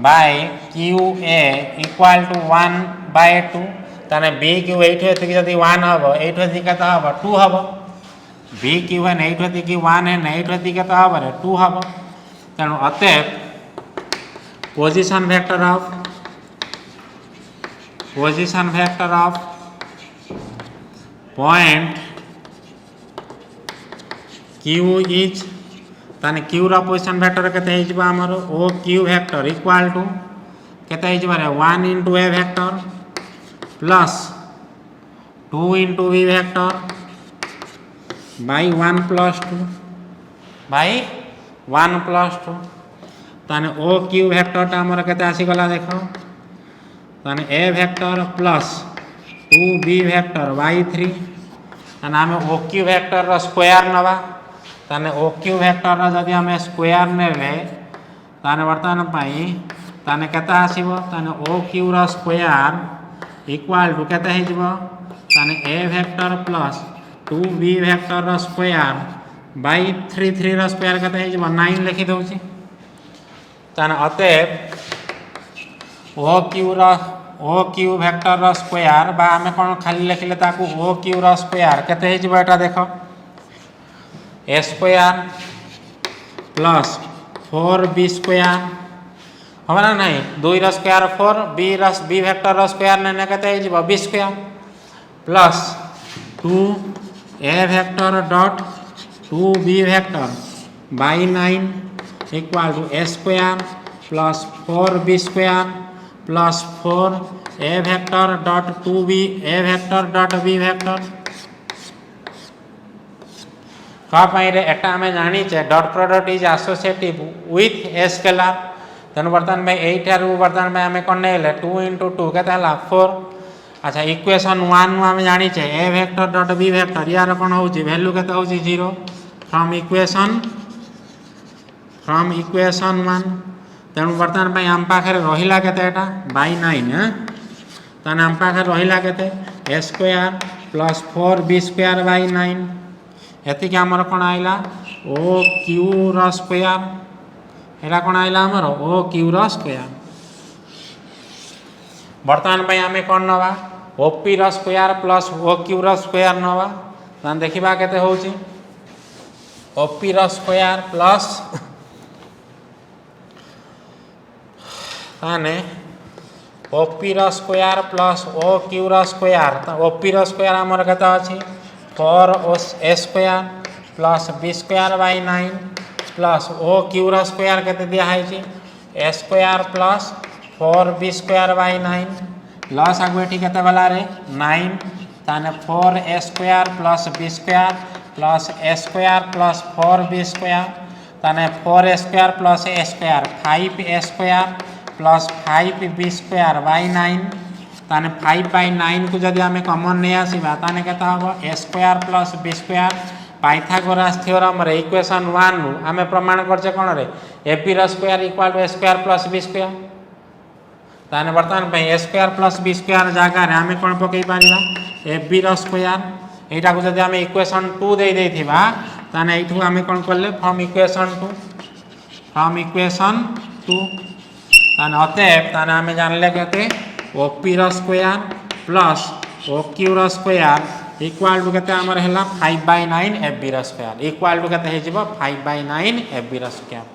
by Q A equal to 1/2 ताने बी क्यू एठो एति जदि 1 हबो एठो एति केता हबो 2 हबो बी क्यू एन एठो एति 1 एन एठो एति केता हबो रे 2 हबो तेणु अतएव position vector of point Q is ताने क्यू रा पोजीशन वेक्टर केते हे जिबा हमर O Q vector equal to केते हे जिबा रे 1 into A vector plus 2 into B vector by 1 plus 2 by 1 plus 2 ताने ओ क्यू वेक्टर ता हमर केते आसी गला देखो ताने A vector plus 2b vector by 3 ताने हमें ओ क्यू वेक्टर रो स्क्वायर नवा ताने ओ क्यू वेक्टर रो जदि हमें स्क्वायर नेले ताने वर्तमान पई ताने केता आसीबो ताने ओ क्यू रो स्क्वायर इक्वल टू केते हे जिवो ताने A vector plus 2b vector रो स्क्वायर बाय 3 रो स्क्वायर केते हे जिवो 9 लिखि दउची ताने अतएव ओ क्यू वेक्टर रो स्क्वायर बा हमें कोन खाली लिखले ताकू ओ क्यू रो स्क्वायर केते हे जिवो एटा देखो ए स्क्वायर प्लस 4b स्क्वायर हमरा नहीं 2 रो स्क्वायर 4 बी वेक्टर रो स्क्वायर ने केते हे जिवो b square plus 2 a vector dot 2b vector by 9 equal to A square plus 4b square plus 4 A vector dot 2b a vector dot B vector का पाई रे एटा हमें जानी छे dot product is associative with a scalar तेन वर्तमान में 8 आरु वर्तमान में हमें कोन नेले 2 * 2 केते हला 4। अच्छा इक्वेशन 1 नु हमें जानी छे ए वेक्टर डॉट बी वेक्टर यार कोन होची वैल्यू केते होची 0 फ्रॉम इक्वेशन 1 तेणु वर्तमान में आम पाखे रहिला केते एटा बाय 9 ताने आम पाखे रहिला केते A square plus 4b square by 9 एति के हमर कोन आइला ओ क्यू रो स्क्वायर एला कोन आइला हमर ओ क्यू रो स्क्वायर वर्तमान में हमें कोन नवा ओपी रो स्क्वायर प्लस ओ क्यू रो स्क्वायर नवा तान देखिबा केते होची ओपी रो स्क्वायर प्लस ताने ओपी रो स्क्वायर प्लस ओ क्यू रो स्क्वायर तो ओपी रो स्क्वायर आमर केते अछि 4 A square plus B square by 9 plus O Q रो स्क्वायर केते दिया है A square plus 4b square by 9 लॉस आगु एठी केते वाला रे 9 ताने 4a square plus b square plus a square plus 4b square ताने 4a square plus a square 5a square plus 5b square by 9 ताने 5 बाय 9 को जदि आमे कॉमन नै आसीबा ताने केता हबो a square plus b square Pythagoras theorem रे इक्वेशन 1 नु आमे प्रमाण करछे कोन रे ab रो square equal to a square plus b square ताने वर्तमान पे a square plus b square जगह रे आमे कोन पकई पारिबा ab रो स्क्वायर एटा को जदि आमे इक्वेशन 2 दे देथिबा ताने एठू आमे कोन करले फ्रॉम इक्वेशन 2 ताने अतएव ताने आमे जानले केते op रो स्क्वायर प्लस oq रो स्क्वायर इक्वल टू केते हमर हैला 5/9 fb रो स्क्वायर इक्वल टू केते हे जिवो 5/9 fb रो स्क्वायर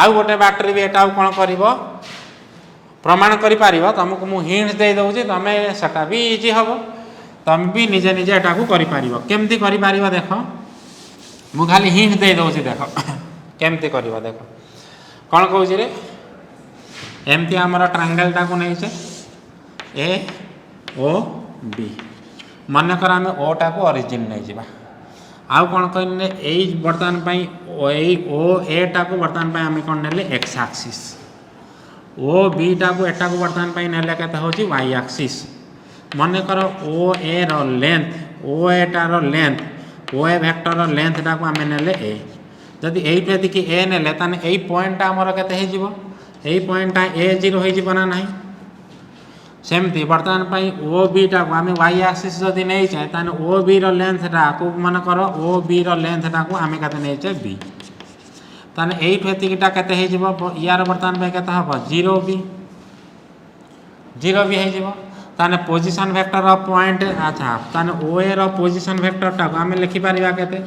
आउ गोटे बैटरी भी एटा कोन करिवो प्रमाण करि पारिबो तुमको मु हिंट्स दे दउची तमे सेटा भी इजी हबो तुम भी निजे निजे एटा को करि पारिबो केमती करि पारिबो देखो मु खाली हिंट दे दउची देखो केमती करिवो देखो कोन कहउची रे एमती हमर ट्रायंगल टा को नै छे ए ओ बी मन कर आमे ओ टा को ओरिजिन नै जिबा आउ कोन कहने एई वर्तमान पई एई ओ ए टा को वर्तमान पई आमे कोन नेले एक्स एक्सिस ओ बी टा को एटा को वर्तमान पई नेले केता होची वाई एक्सिस मन कर ओ ए रो लेंथ ओ ए टा रो लेंथ ओ ए वेक्टर रो लेंथ टा को आमे नेले ए जदि एई प्रति कि ए नेले ताने एई पॉइंट टा हमर केते हे जिवो एई पॉइंट टा ए 0 हे जिवो ना नाही सेमती वर्तमान पई ओ बी टा को आमे वाई एक्सिस जदि नै छै ताने ओ बी रो लेंथ टा को मन कर ओ बी रो लेंथ टा को आमे केते नै छै बी ताने एई प्रति किटा केते हे जिवो यार वर्तमान पई केते हबो 0b हे जिवो ताने पोजीशन वेक्टर ऑफ पॉइंट अच्छा ताने O A row position vector टा को आमे लिखि पारिबा केते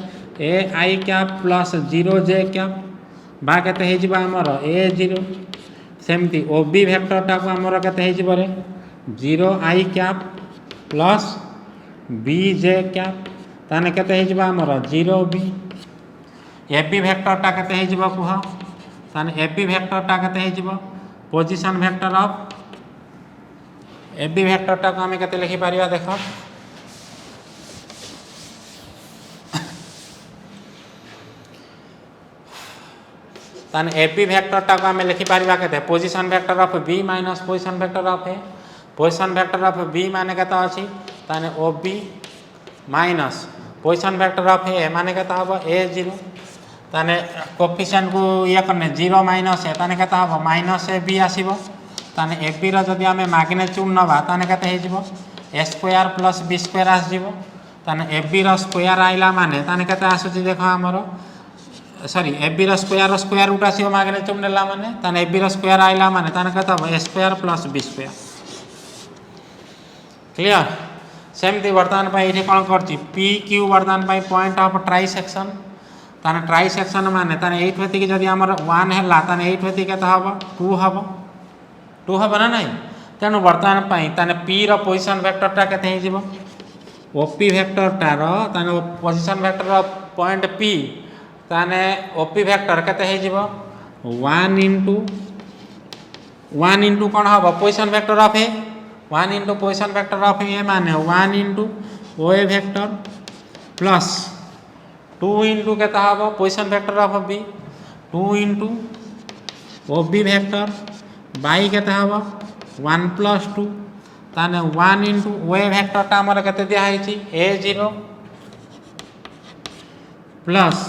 ए आई कैप प्लस 0 जे कैप बा केते हे जिवो हमर ए 0 सेमती ओ बी वेक्टर टा को हमर केते हे जिवो रे 0 I cap plus B J cap ताने केते हे जिवो हमर 0b एबी वेक्टर टा केते हे जिवो कुह ताने एबी वेक्टर टा केते हे जिवो position vector of AB vector टा को हमें केते लिखि पारिबा देखो ताने एबी वेक्टर टा को हमें लिखि पारिबा केते position vector of B minus position vector of A position vector of B माने केता अछि ताने ob minus position vector of A माने केता हबो a0 ताने कोफिशिएंट को या करने 0 माइनस ए ताने केता हबो माइनस ए बी आसीबो ताने ए बी रो जदि हमें मैग्नीट्यूड नबा ताने केते हे जिवो a square plus b square आस जिवो ताने ए बी रो स्क्वायर आइला माने ताने केते आसुची देखो हमरो सॉरी ए बी रो स्क्वायर रूट आसीबो मैग्नीट्यूड नेला माने ताने ए बी रो स्क्वायर आइला माने ताने केते हबो a square plus b square clear सेमती वर्तमान पई एठी कोन करची p q वर्तमान पई पॉइंट ऑफ ट्राइसेक्शन ताने ट्राइसेक्शन माने ताने 8 होती कि जदि हमर 1 हैला ताने 8 होती केता हबो 2 हबो ना नहीं तेनु वर्तमान पई ताने p रो पोजीशन वेक्टर टा केते हे जिवो op वेक्टर टा रो ताने पोजीशन वेक्टर रो पॉइंट p ताने op वेक्टर केते हे जिवो 1 इनटू कोन हबो position vector of A 1 into position vector of A माने 1 into O A vector plus 2 into केता हबो position vector of B 2 into O B vector by केता हबो 1 प्लस 2 ताने 1 इनटू ओ ए वेक्टर टा हमर केते दिया हैची a0 plus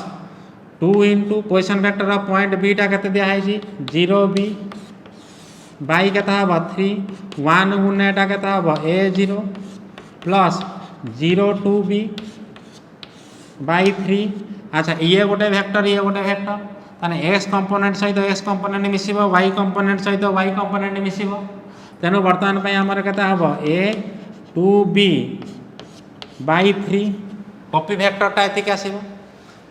2 into position vector of point B टा केते दिया हैची 0b बाई केता हबो 3 1 गुने टा केता हबो a0 प्लस 0 2b बाई 3 अच्छा ये गोटे वेक्टर ताने x कंपोनेंट सहित x कंपोनेंट मिसिबो y कंपोनेंट सहित y कंपोनेंट मिसिबो तेनु वर्तमान पई हमर केता हबो a 2b by 3 OP vector टा एति के आसीबो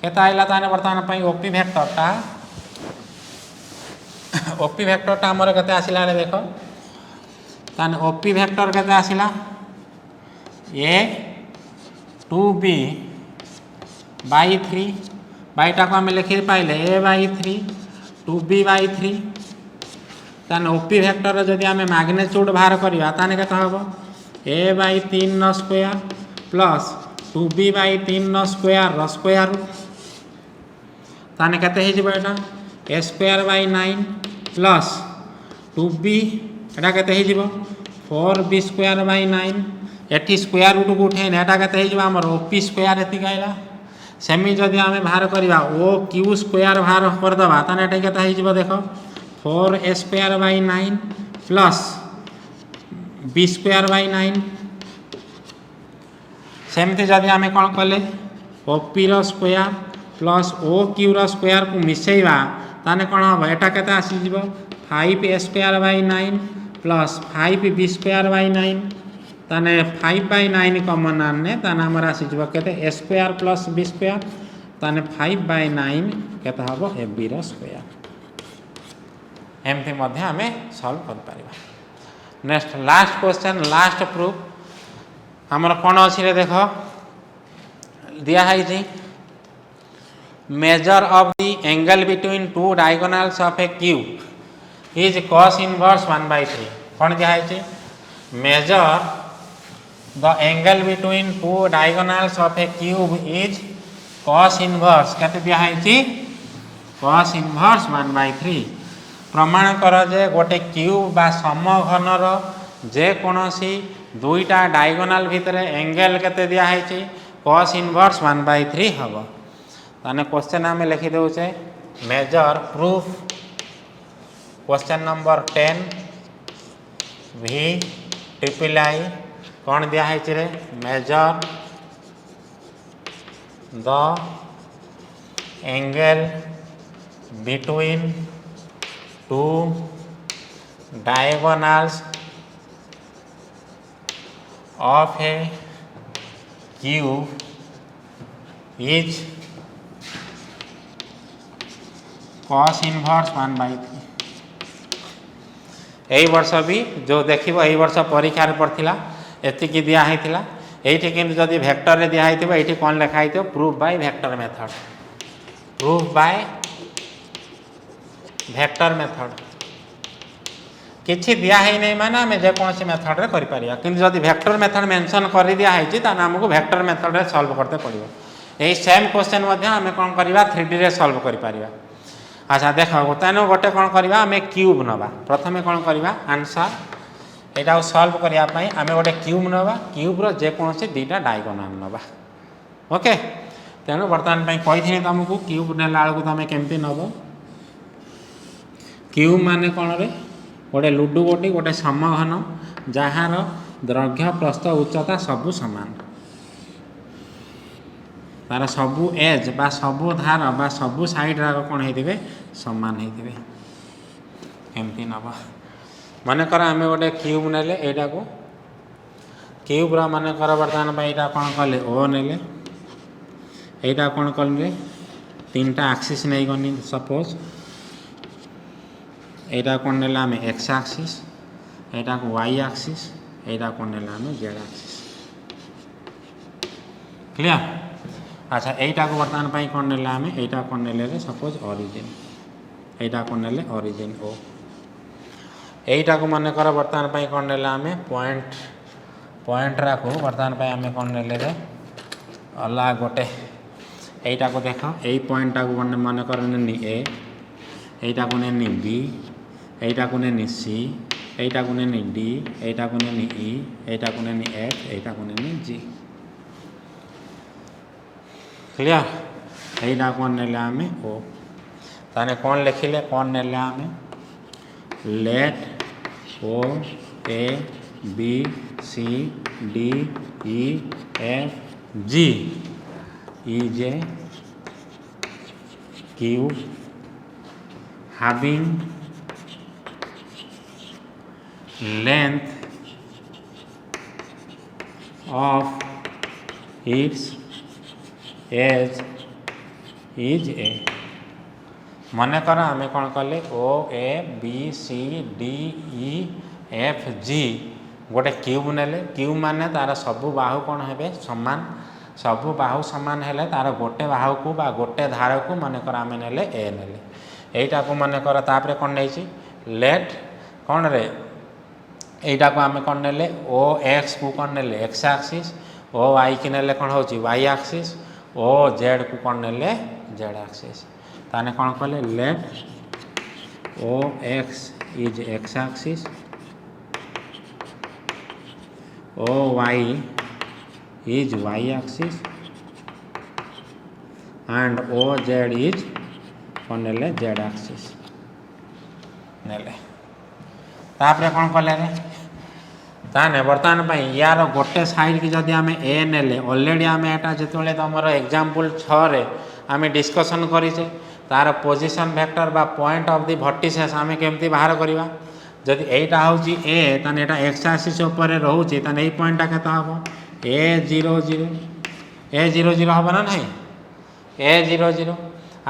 केता आइला ताने वर्तमान पई ओपी वेक्टर टा हमर केते आसिला रे देखो ताने ओपी वेक्टर केते आसिला ए 2b बाई 3 बाईटा को आम लिखि पाइले ए बाई 3 2b बाई 3 ताने ओपी वेक्टर जदि आम मैग्नीट्यूड बाहर करवा ताने केते हबो ए बाई 3 न स्क्वायर प्लस 2b बाई 3 न स्क्वायर र स्क्वायर ताने केते हे जिवो एटा ए स्क्वायर बाई 9 प्लस 2b एटा केते हे जिवो 4b स्क्वायर बाई 9 एटी स्क्वायर रूट को उठे एटा केते हे जिवो हमर ओपी स्क्वायर एति गाइला सेमी जदि आम बाहर करवा ओ क्यू स्क्वायर बाहर कर दबा ताने एटा केते हे जिवो देखो 4a square by 9 plus b square by 9 सेमती जदि आम कौन कले ओपी रो स्क्वायर प्लस ओ क्यू रो स्क्वायर को मिसेइबा ताने कौन हम एटा केते आसी जिवो 5a square by 9 plus 5b square by 9 ताने 5 बाई 9 कॉमन आने ताने हमर आसी जिवो केते a square plus b square ताने 5 बाई 9 केते हबो ab रो स्क्वायर एमती मध्य आम सॉल्व कर Paribas. Next last question last proof हमर कौन अच्छी रे देख दिया है measure of the angle between two diagonals of a cube is cos inverse 1/3 कौन दिया है major the angle between two diagonals of a cube is cos inverse केते दिया है cos इनवर्स 1/3 प्रमाण कर जे गोटे क्यूब बा समघनर जेकोसी दुईटा डायगोनाल भितर एंगल केते दिया है cos इनवर्स 1/3 हम ताने क्वेश्चन आम लिखि देउचे मेजर प्रूफ क्वेश्चन नंबर 10 भी ट्रिपल आई कौन दिया है रे major the angle between two diagonals of a cube is cos inverse 1/3 यही वर्ष भी जो देखिबो यही वर्ष परीक्षा रे पड़थिला एतिकी दिया हैथिला एठी किंतु जदि वेक्टर रे दिया हैथिबो एठी कोन लिखा हैथिबो proof by vector method proof by vector method किछि दिया है नहीं माने आम जेकोसी मेथड रे करि परिया किंतु जदि वेक्टर मेथड मेंशन कर दिया है ताने हमको वेक्टर मेथड रे सॉल्व करते पड़िबो एही सेम क्वेश्चन मध्ये आम कोन करिवा 3D रे सॉल्व करि परिया। अच्छा देखो ताने गोटे कोन करिवा आम क्यूब नबा प्रथमे कोन करिवा आंसर एटा सॉल्व करिया पई आम गोटे क्यूब नबा क्यूब रो जेकोसी दुईटा डायगोनल नबा ओके तेणु वर्तमान पई कहि तुमको क्यूब नेला को तुम केमती नबो क्यूब माने कोन रे गोटे लुडु गोटी गोटे समघन जार दैर्घ्य प्रस्थ उच्चता सबू सामान तार सबू एज बा सबू धार बा सबू साइड राग कौन होते सामान होते एमती नवा मनकर आम गोटे क्यूब नेले एटा को क्यूब मनकर बर्तमान यहाँ कौन कले ओ नेले यहाँ कौन कले 3टा आक्सीस नहीं गनी सपोज यहाँ कौन नेला आम एक्स आक्सीस यहाँ को वाई आक्सीस यहाँ कौन नेला आम जेड आक्सीस क्लियर। अच्छा यहाँ को बर्तमान कौन नेला आम यहाँ कौन नेले सपोज ओरिजिन यहाँ कौन नेले ओरिजिन ओ यहाँ को मन कर बर्तमान कौन नेला आम पॉइंट पॉइंट को बर्तमान आम कौन नेले अला गोटे यहाँ को देख यही पॉइंट को मन कर नेनी ए यहाँ को नेनी बी यहाँ को नेनी सी यहाँ को नेनी डी यहाँ को नेनी ई यहाँ को नेनी एफ यहाँ को नेनी जी क्लियर। यहाँ कौन नेले आम ओ ताने कौन लिखिले कौन नेले आम let O A B C D E F G is a cube having length of its edge is a मन कर आम कौन कले O A B C D E F G गोटे क्यूब नेले क्यूब माने तार सबु बाहु कौन है सामान सबु बाहु सामान हेले तार गोटे बाहु को बा गोटे धार को मनकर आम नेले ए नेले यहीटा को मनकर तापर कौन नहीं लेट कौन रे यहीटा को आम कौन नेले ओ एक्स को कौन नेले एक्स एक्सिस ओ वाई की नेले कौन हो वाई एक्सिस ओ जेड को कौन नेले जेड एक्सिस ताने कौन कले let O X is X axis O Y is y axis and o z is कौन नेले z axis नेले तापर कौन कले ताने बर्तमान पे यार गोटे साइड की जदि आम ए नेले ऑलरेडी आम एटा जिते तुम एग्जांपल 6 रे आम डिस्कशन करिचे तार पोजीशन वेक्टर बा पॉइंट ऑफ द वर्टिसेस आम केमती बाहर करवा जदि एटा होची ए ताने एटा एक्स एक्सिस ऊपर रहउची ताने ए पॉइंट केता हम A00 हम ना नहीं A00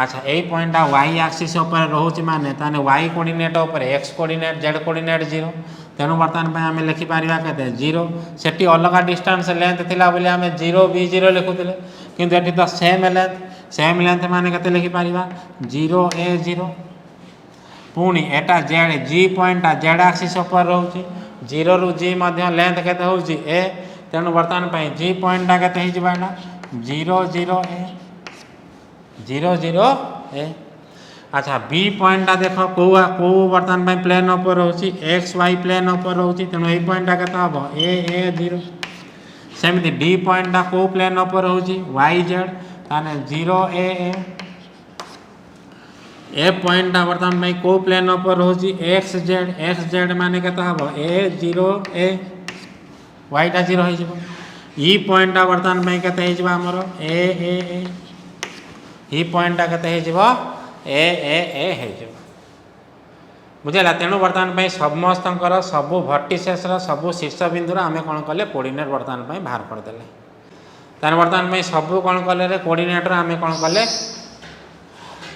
अच्छा यही पॉइंट वाई एक्सिस ऊपर रोचे माने ताने वाई कोऑर्डिनेट ऊपर एक्स कोऑर्डिनेट जेड कोऑर्डिनेट 0 तेणु बर्तमान आम लिखिपर के 0 से अलग डिस्टेंस लेंथ थिला बोले आम 0 B0 लिखुले किंतु एटी तो सेम लेंथ माने केते लिखिपर 0 A0 पुणी एटा जेड जी पॉइंट जेड एक्सिस ऊपर रोचे 0 रु जी लेंथ केते होउची ए तेणु बर्तमान पे जी पॉइंटा के 0 0 ए अच्छा बी पॉइंटा देख कौ बर्तमान पे प्लेन ऊपर रोची एक्स वाई प्लेन ऊपर रोची तेणु ये पॉइंटा के हम A0 सेमती डी पॉइंटा कौ प्लेन ऊपर रोची वाई जेड ताने 0 ए पॉइंटा बर्तमान पे कौ प्लेन ऊपर रोची एक्स जेड माने के हम A0 वाईटा 0 हो ई पॉइंटा बर्तमान पे केते आमर ए ई पॉइंटा केते ए बुझेगा तेणु बर्तमान पे समस्त सबू भर्टिसेस सबू शीर्ष बिंदु आम कौन कले कोऑर्डिनेट बर्तमान पे बाहर करदे तार बर्तमान पे सबू कौन कले कोऑर्डिनेटर आम कौन कले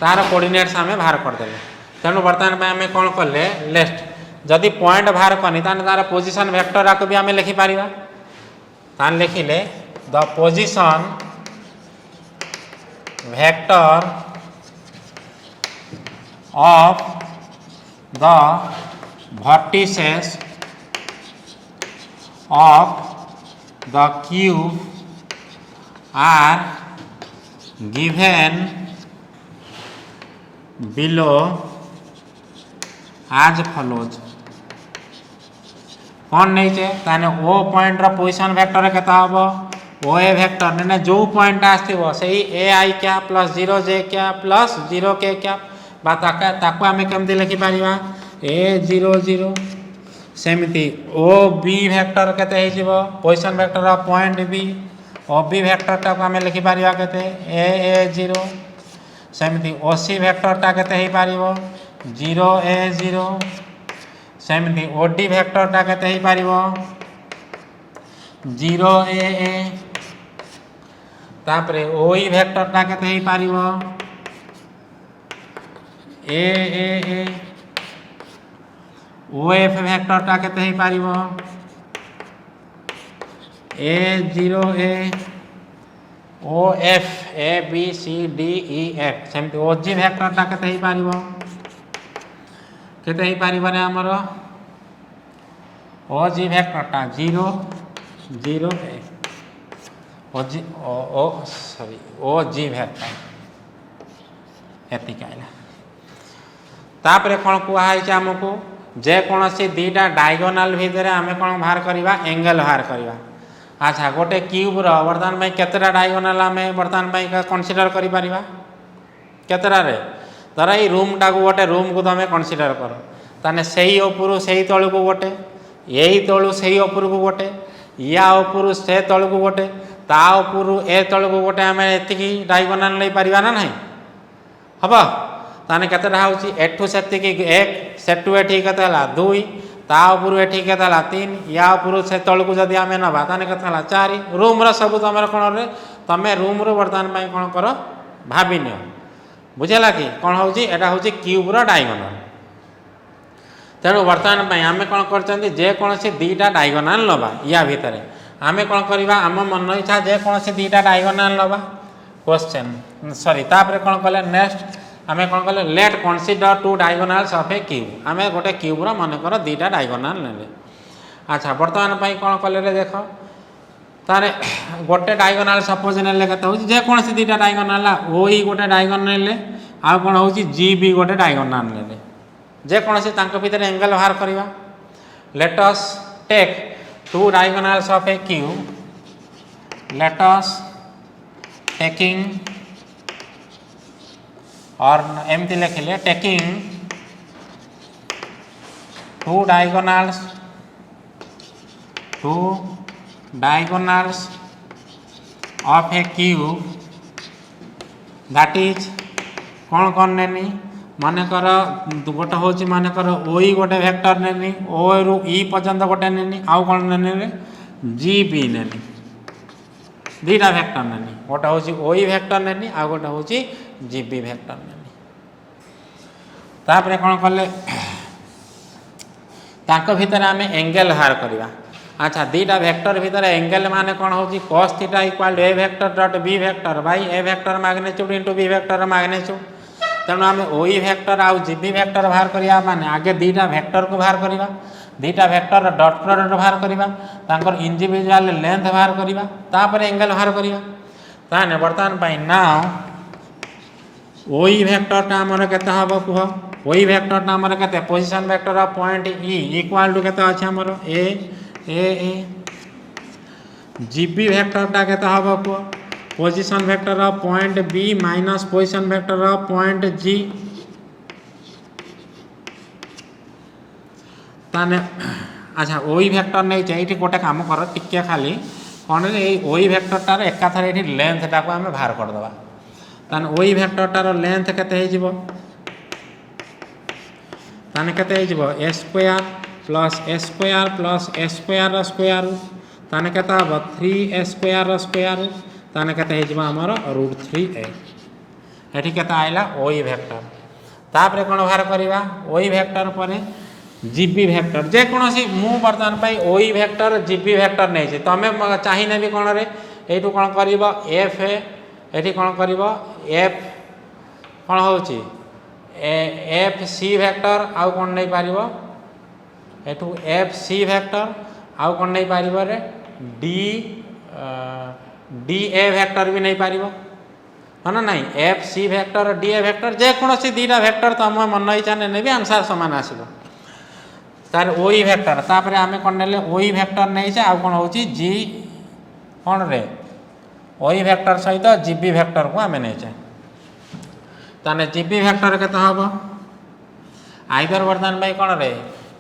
तार कोऑर्डिनेट्स आम बाहर करदे तेणु बर्तमान पे आम कौन कले लेफ्ट जदि पॉइंट बाहर करनी तार पोजिशन वेक्टर को भी आम लिखिपर लिखिले the position vector of the vertices of the cube are given below as follows कौन नहीं चे ताने ओ पॉइंट रा पोजीशन वेक्टर केता हबो ओ ए वेक्टर ने जो पॉइंट आस्थिबो सेही ए आई क्या प्लस 0 जे क्या प्लस 0 के क्या बा ताको आमे केमति लिखि पारिबा ए 0 0 सेमति ओ बी वेक्टर केते हे जिवो position vector of point B O B vector ता आमे लिखि पारिबा केते ए 0 सेमति ओ सी वेक्टर ता केते हे पारिबो 0 ए 0 सेमती ओडी वेक्टर टा केते ही पारिबो 0 ए तापरे ओई वेक्टर टा केते ही पारिबो ए ओएफ वेक्टर टा केते ही पारिबो A 0 A OF A B C D E F सेमती ओजी वेक्टर टा केते ही पारिबो केते ही पारिबो रे हमर ओ जी वेक्टरटा 0 0 ओ जी ओ सॉरी ओ जी वेक्टर एतिक आइला तापरे कोन कुआ है हमको जे कोनसी दीटा डायगोनल भितर आमे कोन बाहर करबा एंगल बाहर करबा अच्छा गोटे क्यूब रो वर्तमान में केतेटा डायगोनल आमे वर्तमान में कंसीडर करि परिबा केतेटा रे धर ये रूम टाक गोटे रूम को तुम कनसीडर कर ताने सही उपरू से तल को गोटे यही तलू से उपरू को गोटे या उपरू से तल को गोटे ता उपरू ए तल को गोटे आम एति डायगोनाल नहीं पारिबा ना नहीं हम ताने केतेटा होची एठू सेतिकी 1 सेटू एठी केतेला 2 ता उपरू एठी केतेला 3 या उपरू से तल को जदी आमे नबा ताने केतेला 4 रूम रो सब तुम कोन रे तमे रूम रो वर्तमान में कोन करो भाबी नियो बुझेला कि कौन होची एटा होची क्यूब रो डायगोनल तेणु बर्तमान आम कौन करसी दीटा डायगोनाल नवा या भितर आम कौन करवा आम मन इच्छा जेकोसी दीटा डायगोनाल नवा क्वेश्चन सॉरी तापर कौन कले नेक्स्ट आम कौन कले let consider two diagonals of a cube आम गोटे क्यूब्र मनकर दीटा डायगोनाल ने अच्छा बर्तमान कौन कले देख तारे गोटे डायगोनाल सपोज ने जेकोसी दीटा डायगोनाल ओ ई गोटे डायगोनाल ने आउ कौन हो जी भी गोटे डायगोनाल ने जेकोसी भितर एंगल बाहर करवा let us take two diagonals of a cube let us taking और एमती लिखिले taking two diagonals of a cube that is कौन कौन नेनी मानकर गोटे हूँ मानकर ओ ई गोटे वेक्टर नेनी ओ रु ई पर्यंत गोटे नेनी आउ कौन नेनी जी बी नेनी दीटा वेक्टर नेनी गोटे हूँ ओ ई वेक्टर नेनी आउ गोटे हूँ जी बी वेक्टर नेनी तापर कौन कले भितर आम एंगल बाहर करवा अच्छा दीटा वेक्टर भितर एंगल माने कौन हो cos theta equal a vector dot B vector by a vector magnitude into b vector magnitude तेणु आम ओ ई वेक्टर आउ जी बी वेक्टर बाहर करवा माने आगे दीटा वेक्टर को बाहर करवा दीटा वेक्टर डॉट प्रोडक्ट बाहर करवा तांकर इंडिविजुअल लेंथ बाहर करवा तापर एंगल बाहर करवा ताने बर्तमान नाउ ओ ई वेक्टरटा आमर केते हबो कुह ओ ई वेक्टरटा आमर केते position vector of point E equal to केते अछि आमर ए जी बी वेक्टरटा केते हबो कुह position vector of point B minus position vector of point G ताने अच्छा ओ ई वेक्टर नहीं चाहिए गोटे काम कर टिके खाली कौन ओ ई वेक्टरटार एकाथर ये लेंथटा को आम बाहर करदे ताने ओ ई वेक्टरटार लेंथ केते हो ताने केते हो ए square plus A square plus A square square ताने केते हो 3 ए स्क्वायर स्क्वायर ताने केते हो आमर √3a एठी केते आइला ओ ई वेक्टर तापर कोन बाहर करवा ओ ई वेक्टर परे जीबी वेक्टर जेकोसी मु बर्तमान पाई ओ ई वेक्टर जीबी वेक्टर नहीं छे तमे चाहिने भी कोन रे एठू कोन करबो एफ एठी कोन करबो एफ कोन होची एफ सी वेक्टर आउ कोन नहीं पारिबो एठू एफ सी वेक्टर आउ कोन नहीं पारिबो रे डी डी ए वेक्टर भी नहीं पारिबो ना नहीं F C vector D A vector जेकोसी दीटा वेक्टर तुम मन इच्छा ने भी आंसर समान आसीबो तार ओ ई वेक्टर तापर आमे कोन नेले ओ ई वेक्टर नहीं छे आ कोन होची जी कोन रे ओ ई वेक्टर सहित जीबी वेक्टर को आमे नहीं छे ताने जीबी वेक्टर केते हबो आइदर वर्तमान भाई कोन रे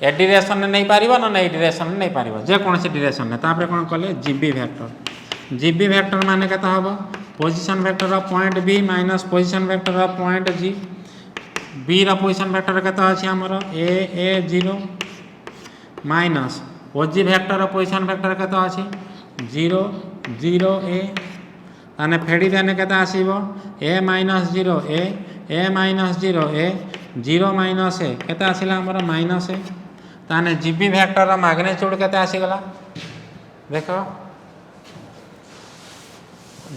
ए डायरेक्शन ने नहीं पारिबो ना ए डायरेक्शन ने नहीं पारिबो जे कोनसी डायरेक्शन ने तापर कोन कले जीबी वेक्टर माने केते हबो position vector of point B minus position vector of point G B रा पोजीशन वेक्टर केते अछि हमर a 0 minus OG vector position vector केते अछि 0 0 ए ताने फेडी देने केते आसीबो a minus 0 a minus 0 a 0 minus a केते आसीला हमर माइनस ए ताने जीबी वेक्टर रा मैग्नीट्यूड केते आसी गला देखो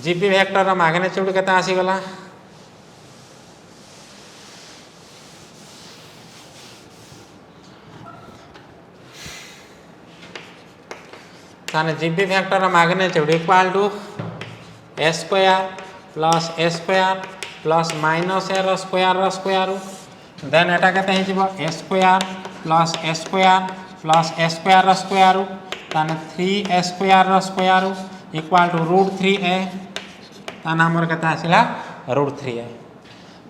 जीबी वेक्टर रा मैग्नीट्यूड केते आसी गला ताने जीबी वेक्टर रा magnitude equal to A square plus minus A रो स्क्वायर देन एटा केते हे जिवो A square plus A square रो स्क्वायर ताने 3 ए स्क्वायर रो स्क्वायर इक्वल टू √3a ताने हमर केते आसिला √3a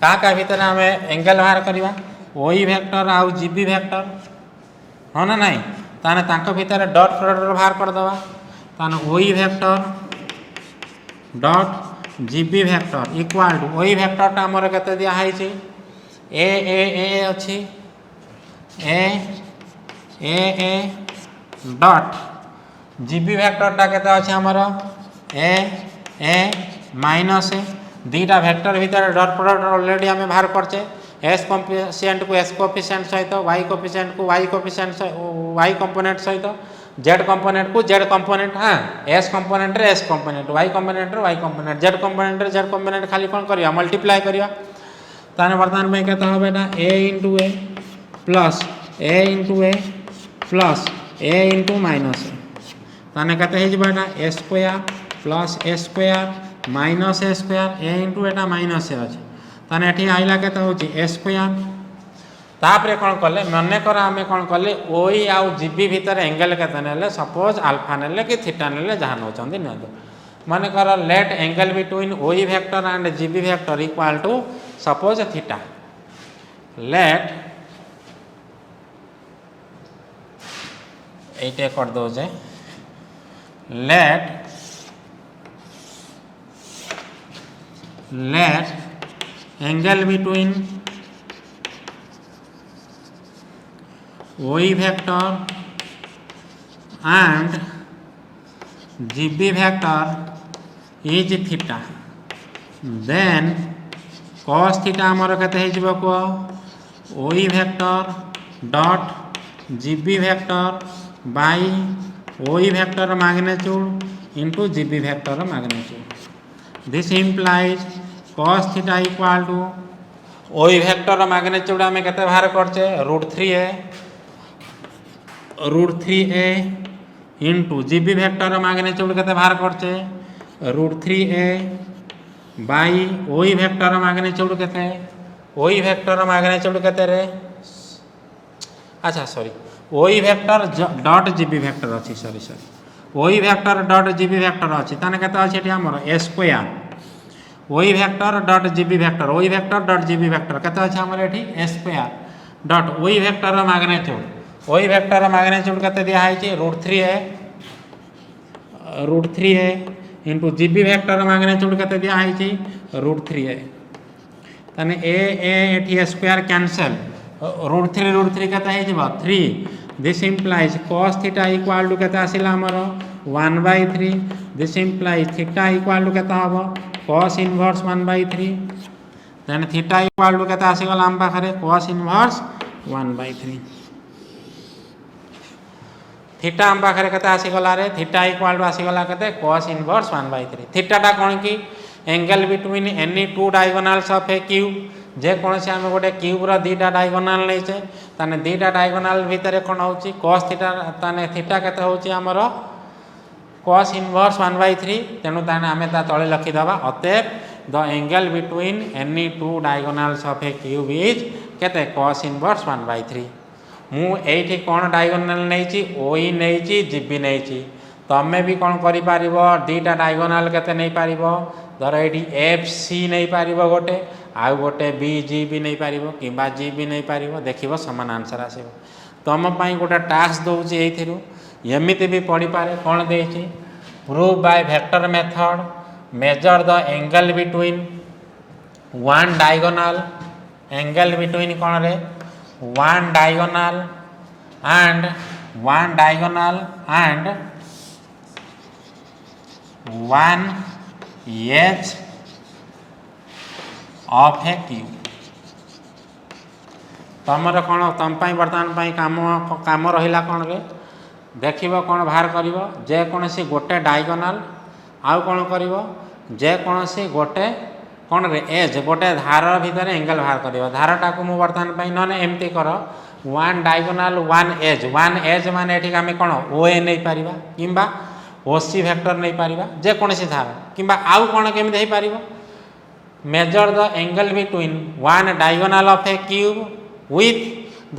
का भीतर हमें एंगल बाहर करवा ओ ई वेक्टर आउ जीबी वेक्टर हो ना नहीं ताने तांको भीतर डॉट प्रोडक्ट बाहर कर दवा ताने O E vector dot GB vector equal to O E vector ता हमर केते दिया है छी ए अछि ए डॉट जीबी वेक्टर ता केते अछि हमर ए माइनस ए दीटा वेक्टर भीतर डॉट प्रोडक्ट ऑलरेडी हमें बाहर करछे एस कोफिशिएंट को एस कोफिशिएंट सहित वाई कोफिशिएंट को वाई कोफिशिएंट वाई कंपोनेंट सहित जेड कंपोनेंट को जेड कंपोनेंट हाँ एस कंपोनेंट रे एस कंपोनेंट वाई कंपोनेंट रे वाई कंपोनेंट जेड कंपोनेंट रे जेड कंपोनेंट खाली कौन करिया मल्टीप्लाई करिया ताने वर्तमान में केता होबे ना a into A plus A into A plus A into minus A ताने केते हे जबा ना A square plus A square minus A square A into एटा माइनस ए अछि ताने एठी आइला केते होची ए स्क्वायर तापरे कौन कले मने कर आमे कौन कले ओई आउ जीबी भीतर एंगल केते नेले सपोज अल्फा नेले कि थीटा नेले जहां नोचंदी ने मने कर let angle between OE vector and GB vector equal to suppose theta let एटे कर दो जे let angle between OE vector and GB vector is theta then cos theta आमर केते हे जिवो को OE vector dot GB vector by OE vector magnitude into GB vector magnitude this implies cos theta equal to OE vector magnitude आमे केते बाहर करछे √3a into GB vector magnitude केते बाहर करछे √3a by OE vector magnitude केते ओई vector magnitude केते रे अच्छा सॉरी ओई वेक्टर डॉट जीबी वेक्टर अछि सॉरी ओई वेक्टर डॉट जीबी वेक्टर अछि ताने केते अछि एठी हमर a स्क्वायर ओई वेक्टर डॉट जीबी वेक्टर ओई वेक्टर डॉट जीबी वेक्टर केते अछि हमर एठी a स्क्वायर डॉट ओई वेक्टर मैग्नीट्यूड ओई वेक्टर मैग्नीट्यूड केते दिया है छी √3a into GB vector magnitude केते दिया है छी √3a तने a एठी स्क्वायर कैंसिल √3 केते है जिवो 3 this implies cos theta equal to केते आसिला हमर 1/3 this implies theta equal to केते हबो cos inverse 1/3 then theta equal to केते आसीगला हम पाखरे cos इनवर्स 1/3 थीटा हम पाखरे केते आसीगला रे थीटा इक्वल टू आसीगला केते cos इनवर्स 1/3 थीटा टा कोन की angle between any two diagonals of a cube जे कोन से हम गोटे क्यूब रो दीटा डायगोनल नै छे ताने दीटा डायगोनल भीतर कोन होची cos थीटा ताने थीटा केते होची हमरो cos इनवर्स 1/3 तेनु ताने आमे ता तळे लखि दबा अतएव the angle between any two diagonals of a cube is केते cos इनवर्स 1/3 मु एठी कोन डायगोनल नै छी ओई नै छी जीबी नै छी तमे भी कोन करि पारिबो दीटा डायगोनल केते नै पारिबो धर एठी एफ सी नै पारिबो गोटे आ गोटे बी जी भी नै पारिबो किबा जी भी नै पारिबो देखिबो समान आंसर आसीबो तम पई गोटे टास्क दोउची एथिरु एमिति भी पढ़ी पारे कौन देछि prove by vector method measure the angle between one diagonal angle between कौन रे one diagonal and one edge of a cube तमर कौन तम पाई वर्तमान पाई काम रहिला कौन रे देखिबो कौन बाहर करिवो जे कोनसी गोटे डायगोनल आउ कौन करिवो जे कोनसी गोटे कौन रे एज गोटे धार भीतर एंगल बाहर करिवो धारटा को मु वर्तमान पाई नने एमती कर वन डायगोनल वन एज माने एठी आमे कोन ओए नै पारिबा किबा ओसी वेक्टर नै पारिबा जे कोनसी धार किबा आउ कोन केमि देई पारिबो measure the angle between one diagonal of a cube with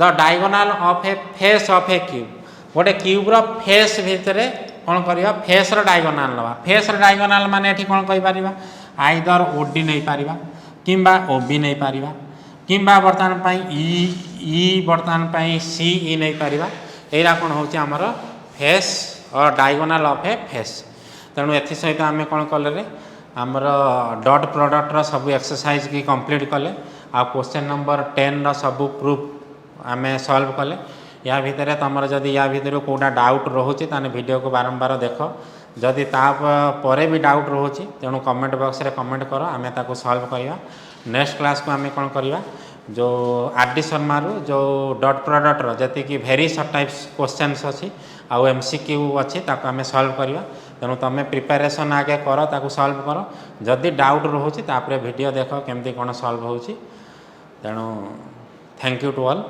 the diagonal of a face of a cube गोटे क्यूब रो फेस भितर कौन करिया फेस रो डायगोनल नवा फेस रो डायगोनल माने एठी कौन कहि पारिबा आइदर ओडी नै पारिबा किबा ओबी नै पारिबा किबा वर्तमान पई ई वर्तमान पई सी ई नै पारिबा एरा कौन होची हमर फेस और डायगोनल ऑफ ए फेस तेणु एथि सहित आमे कौन कले रे हमर डॉट प्रोडक्ट रो सब एक्सरसाइज की कंप्लीट कले आ क्वेश्चन नंबर 10 रो सब प्रूफ आमे सॉल्व कले या भितर तुम जदि या भितर कोटा डाउट रोचे ताने वीडियो को बारंबार देख जदि तापर भी डाउट रोचे तेणु कमेंट बॉक्स रे कमेंट कर आमे ताको सॉल्व करवा नेक्स्ट क्लास को आमे कौन करवा जो आर डी शर्मारू जो डॉट प्रोडक्टर जति कि भेरी सर्ट टाइप्स क्वेश्चंस अच्छी आउ एमसीक्यू अच्छी ताको आमे सॉल्व करिया तेणु तुम प्रिपरेशन आगे कर ताको सॉल्व कर जदि डाउट रोचे तापरे वीडियो देख केमती कौन सॉल्व होची तेणु थैंक यू टू ऑल।